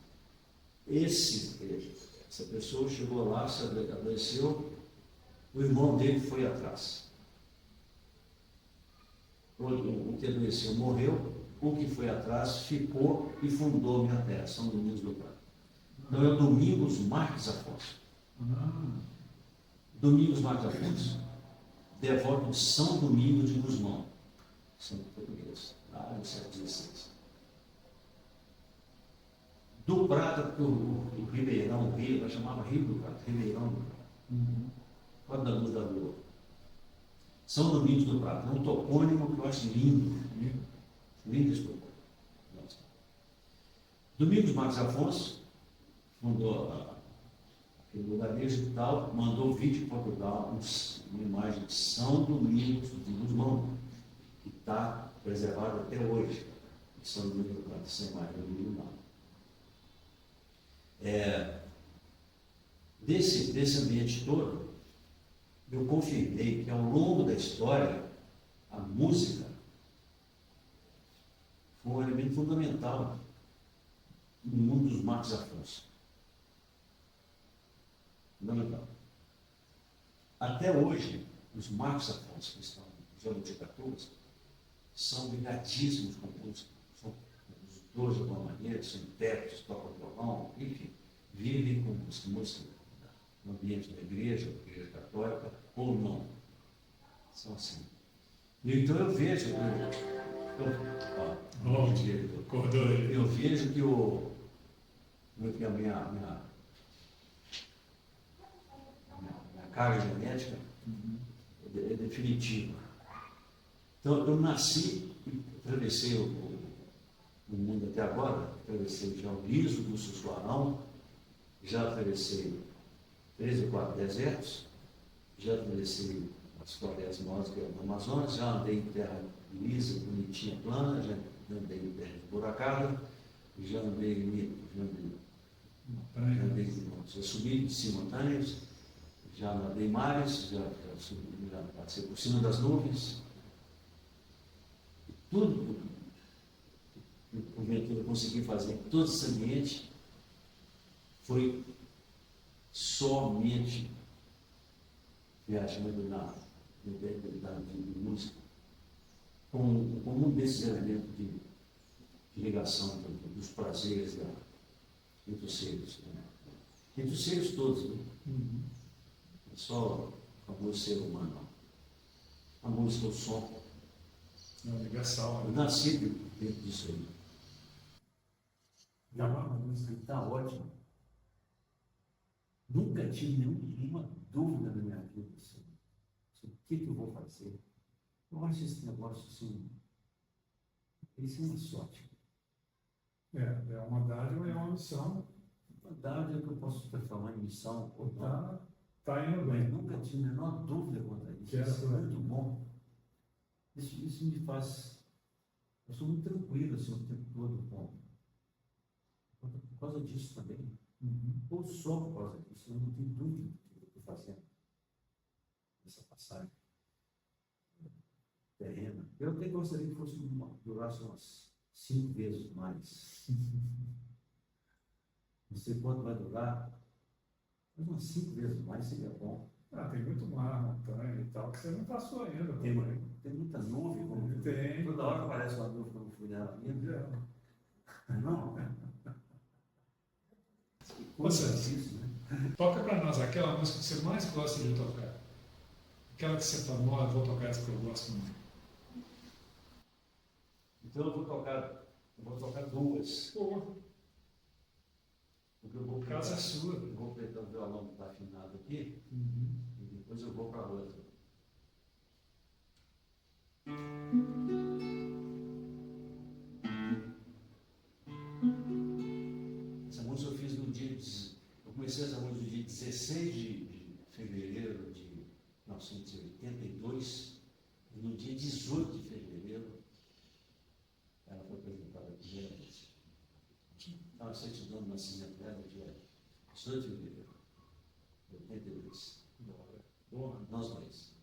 Essa pessoa chegou lá, se adoeceu, o irmão dele foi atrás. O que adoeceu morreu, o que foi atrás ficou e fundou minha terra, São Domingos do Prado. Então é o Domingos Marques Afonso. Domingos Marques Afonso, devoto de São Domingos de Gusmão, santo português, lá no século XVI. Do Prata, porque o Ribeirão, o Rio, ela chamava Rio do Prata, Ribeirão do Prata. Quando da luz da lua. São Domingos do Prata, é um topônimo que eu acho lindo. Lindo esse topônimo. Domingos Marques Afonso fundou aquele lugarejo e tal, mandou vir de Portugal uma imagem de São Domingos de Gusmão, que está preservada até hoje. São Domingos do Prata, essa imagem do Rio. Desse ambiente todo, eu confirmei que ao longo da história, a música foi um elemento fundamental no mundo dos Marques Afonso. Fundamental. Até hoje, os Marques Afonso, que estão no Jabuticatubas, são ligadíssimos com música. São os dois de alguma maneira, são intérpretes, tocam violão, enfim, vivem com música no ambiente da igreja católica, ou não. São assim. Então eu vejo, eu vejo que a minha carga genética é definitiva. Então eu nasci e atravessei o mundo até agora, atravessei já o liso do Sussuarão, já atravessei 3 ou 4 desertos, já atravessei as florestas maiores que é do Amazonas, já andei em terra lisa, bonitinha, plana, já andei em terra esburacada, já subi de cima montanhas, já nadei mares, já passei por cima das nuvens. Tudo que porventura eu consegui fazer em todo esse ambiente foi somente viajando na música, como um desses elementos de ligação dos prazeres entre os seres. Entre os seres todos, né? Não é só o amor ser humano. A música, o som. É uma ligação. Eu nasci dentro disso aí. Já a música está ótima. Nunca tive nenhuma dúvida na minha vida sobre o que eu vou fazer. Eu acho esse negócio assim, isso é uma sorte. É uma dádiva e é uma missão. A verdade é que eu posso transformar em missão ou não. Tá indo Mas bem. nunca tive a menor dúvida quanto a isso. Que era Isso é por aí. muito bom. Isso me faz. Eu sou muito tranquilo assim, o tempo todo por causa disso também. Ou só por causa disso, eu não tenho dúvida do que eu estou fazendo nessa passagem terrena. Eu até gostaria que durasse umas 5 vezes mais. Não sei quanto vai durar, mas umas 5 vezes mais seria bom. Tem muito mar, montanha e tal, que você não passou ainda. Tem muita nuvem, Tem. toda hora aparece uma nuvem quando eu fui nela. Não, Você, isso, né? toca para nós aquela música que você mais gosta de tocar. Aquela que você fala, eu vou tocar essa que eu gosto muito. Então eu vou tocar duas. Pô, Porque eu vou a casa é sua. eu vou apertar o violão que está afinado aqui Uhum. e depois eu vou para a outra. Essa música eu fiz no dia. Eu comecei essa música no dia 16 de fevereiro de 1982 e no dia 18 de fevereiro ela foi apresentada aqui. Estava estudando o nascimento dela, dia 18 de fevereiro de 82. Boa. Nós dois.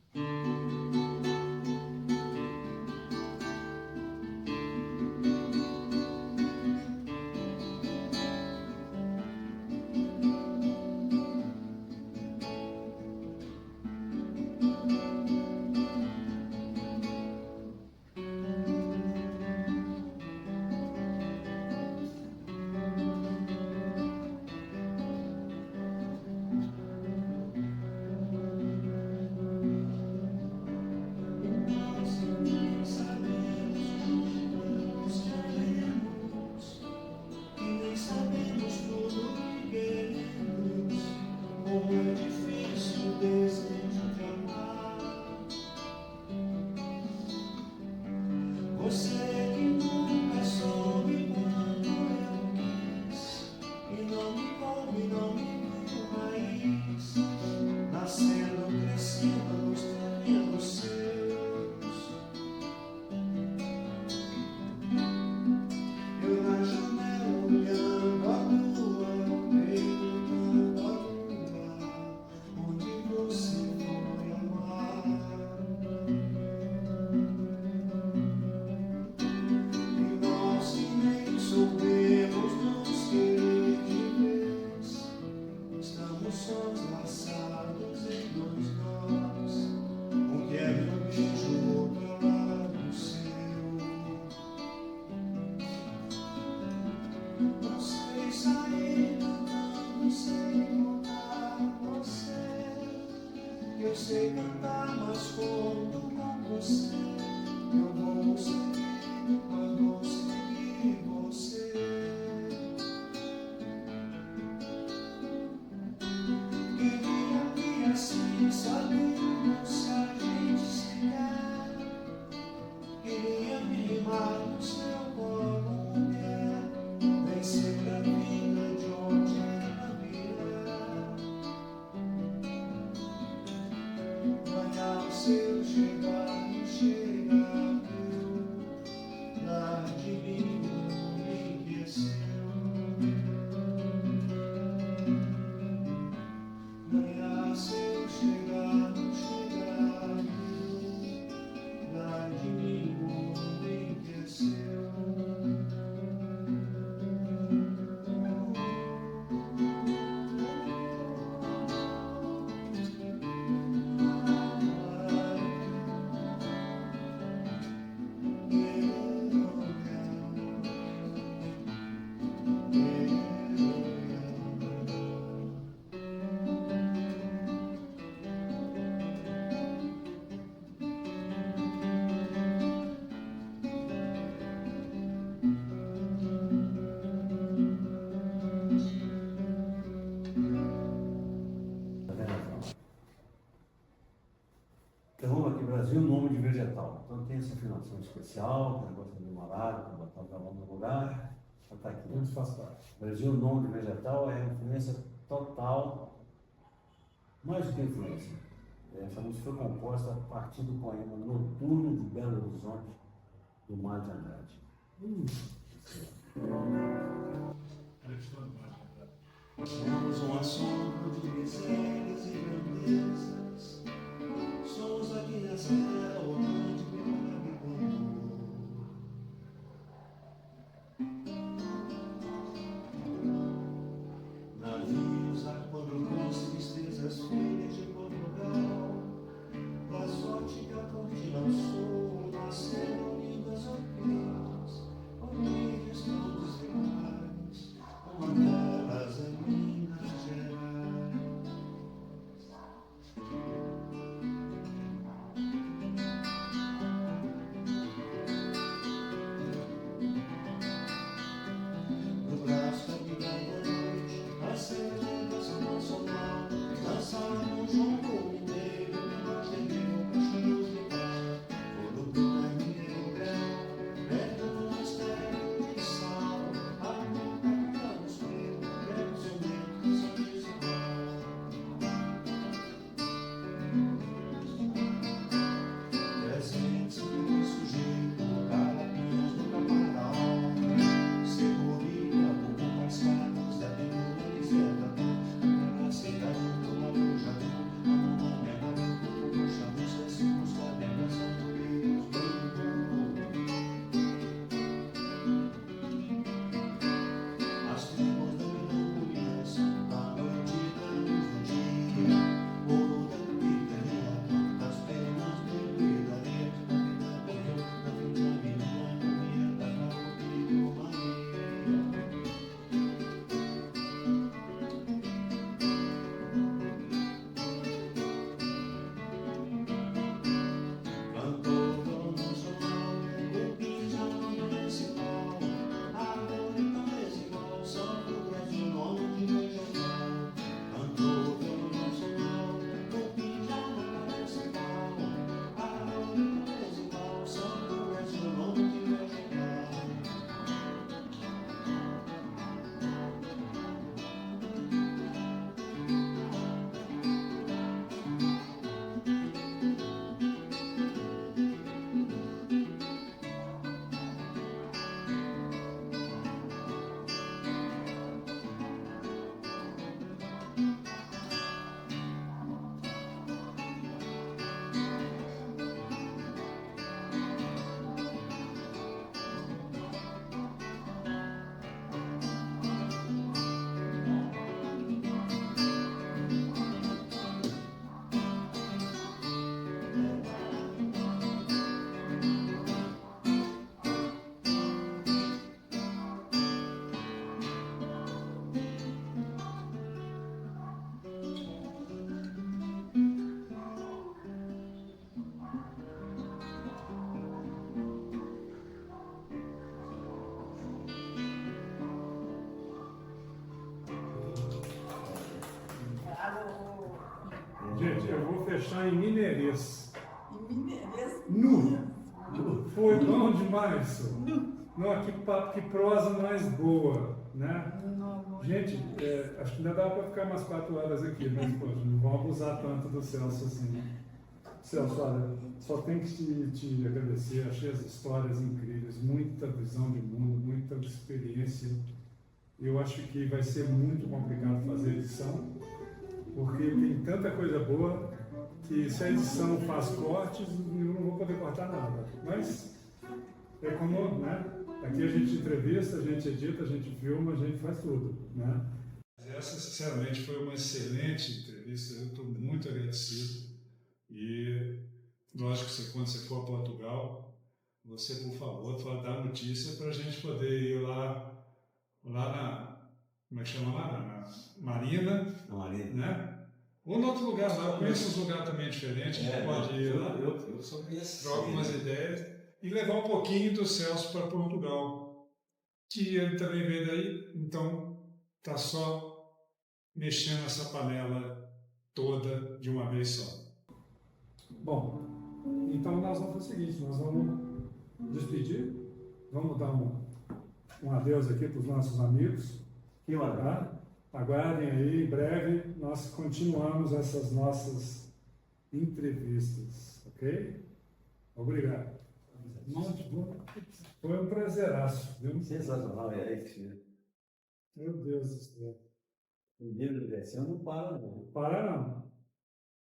Eu sei cantar, mas como com você, eu vou seguir quando seguir você. Queria que assim sabendo se a gente se quer. Queria me rimar no seu colo, mulher. Vem sempre a vida de onde ela vier. Ganhar seu chegar, não chega, meu. Lá de mim não enriqueceu. Ganhar seu chegar, não chega, meu. Lá de mim não enriqueceu. Então, aqui no Brasil, nome de vegetal. Então, tem essa afinação especial, para negócio de demorado, para botar o violão no lugar. Já está aqui. Tudo faz parte. Brasil, nome de vegetal é influência total, mais do que influência. Essa música foi composta a partir do poema Noturno de Belo Horizonte, do Mário de Andrade. Somos um assombro de misérias e grandezas. Somos aqui nessa terra onde me abandonou. Navios arquando-luz, tristezas feias de Portugal. Da sorte que a corte lançou, nasceram lindas orquídeas, orquídeas todas iguais. Uma delas é minha, Gente, eu vou fechar em mineirês. E Mineirês. Nu! Foi bom demais, senhor. Não, que papo, que prosa mais boa, né? Não, Gente, acho que ainda dá para ficar umas 4 horas aqui, mas poxa, não vão abusar tanto do Celso assim. Celso, olha, só tenho que te agradecer, achei as histórias incríveis, muita visão de mundo, muita experiência. Eu acho que vai ser muito complicado fazer edição, porque tem tanta coisa boa que se a edição faz cortes, eu não vou poder cortar nada. Mas é como, né? Aqui a gente entrevista, a gente edita, a gente filma, a gente faz tudo, né? Essa, sinceramente, foi uma excelente entrevista, eu estou muito agradecido. E, lógico, quando você for a Portugal, você, por favor, dá notícia para a gente poder ir lá na, como é que chama lá? Na Marina, né? Ou em outro lugar lá, eu conheço uns lugares também diferentes, a gente pode ir lá, Eu só conheço. troca umas ideias e levar um pouquinho do Celso para Portugal, que ele também veio daí, então tá só mexendo essa panela toda de uma vez só. Bom, então nós vamos fazer o seguinte, nós vamos despedir, vamos dar um adeus aqui para os nossos amigos. Que hora? Tá? Aguardem aí, em breve nós continuamos essas nossas entrevistas, ok? Obrigado. Muito bom. Foi um prazeraço, viu? Sensacional, é isso. Meu Deus do céu. O livro de versão não para, não. Para não.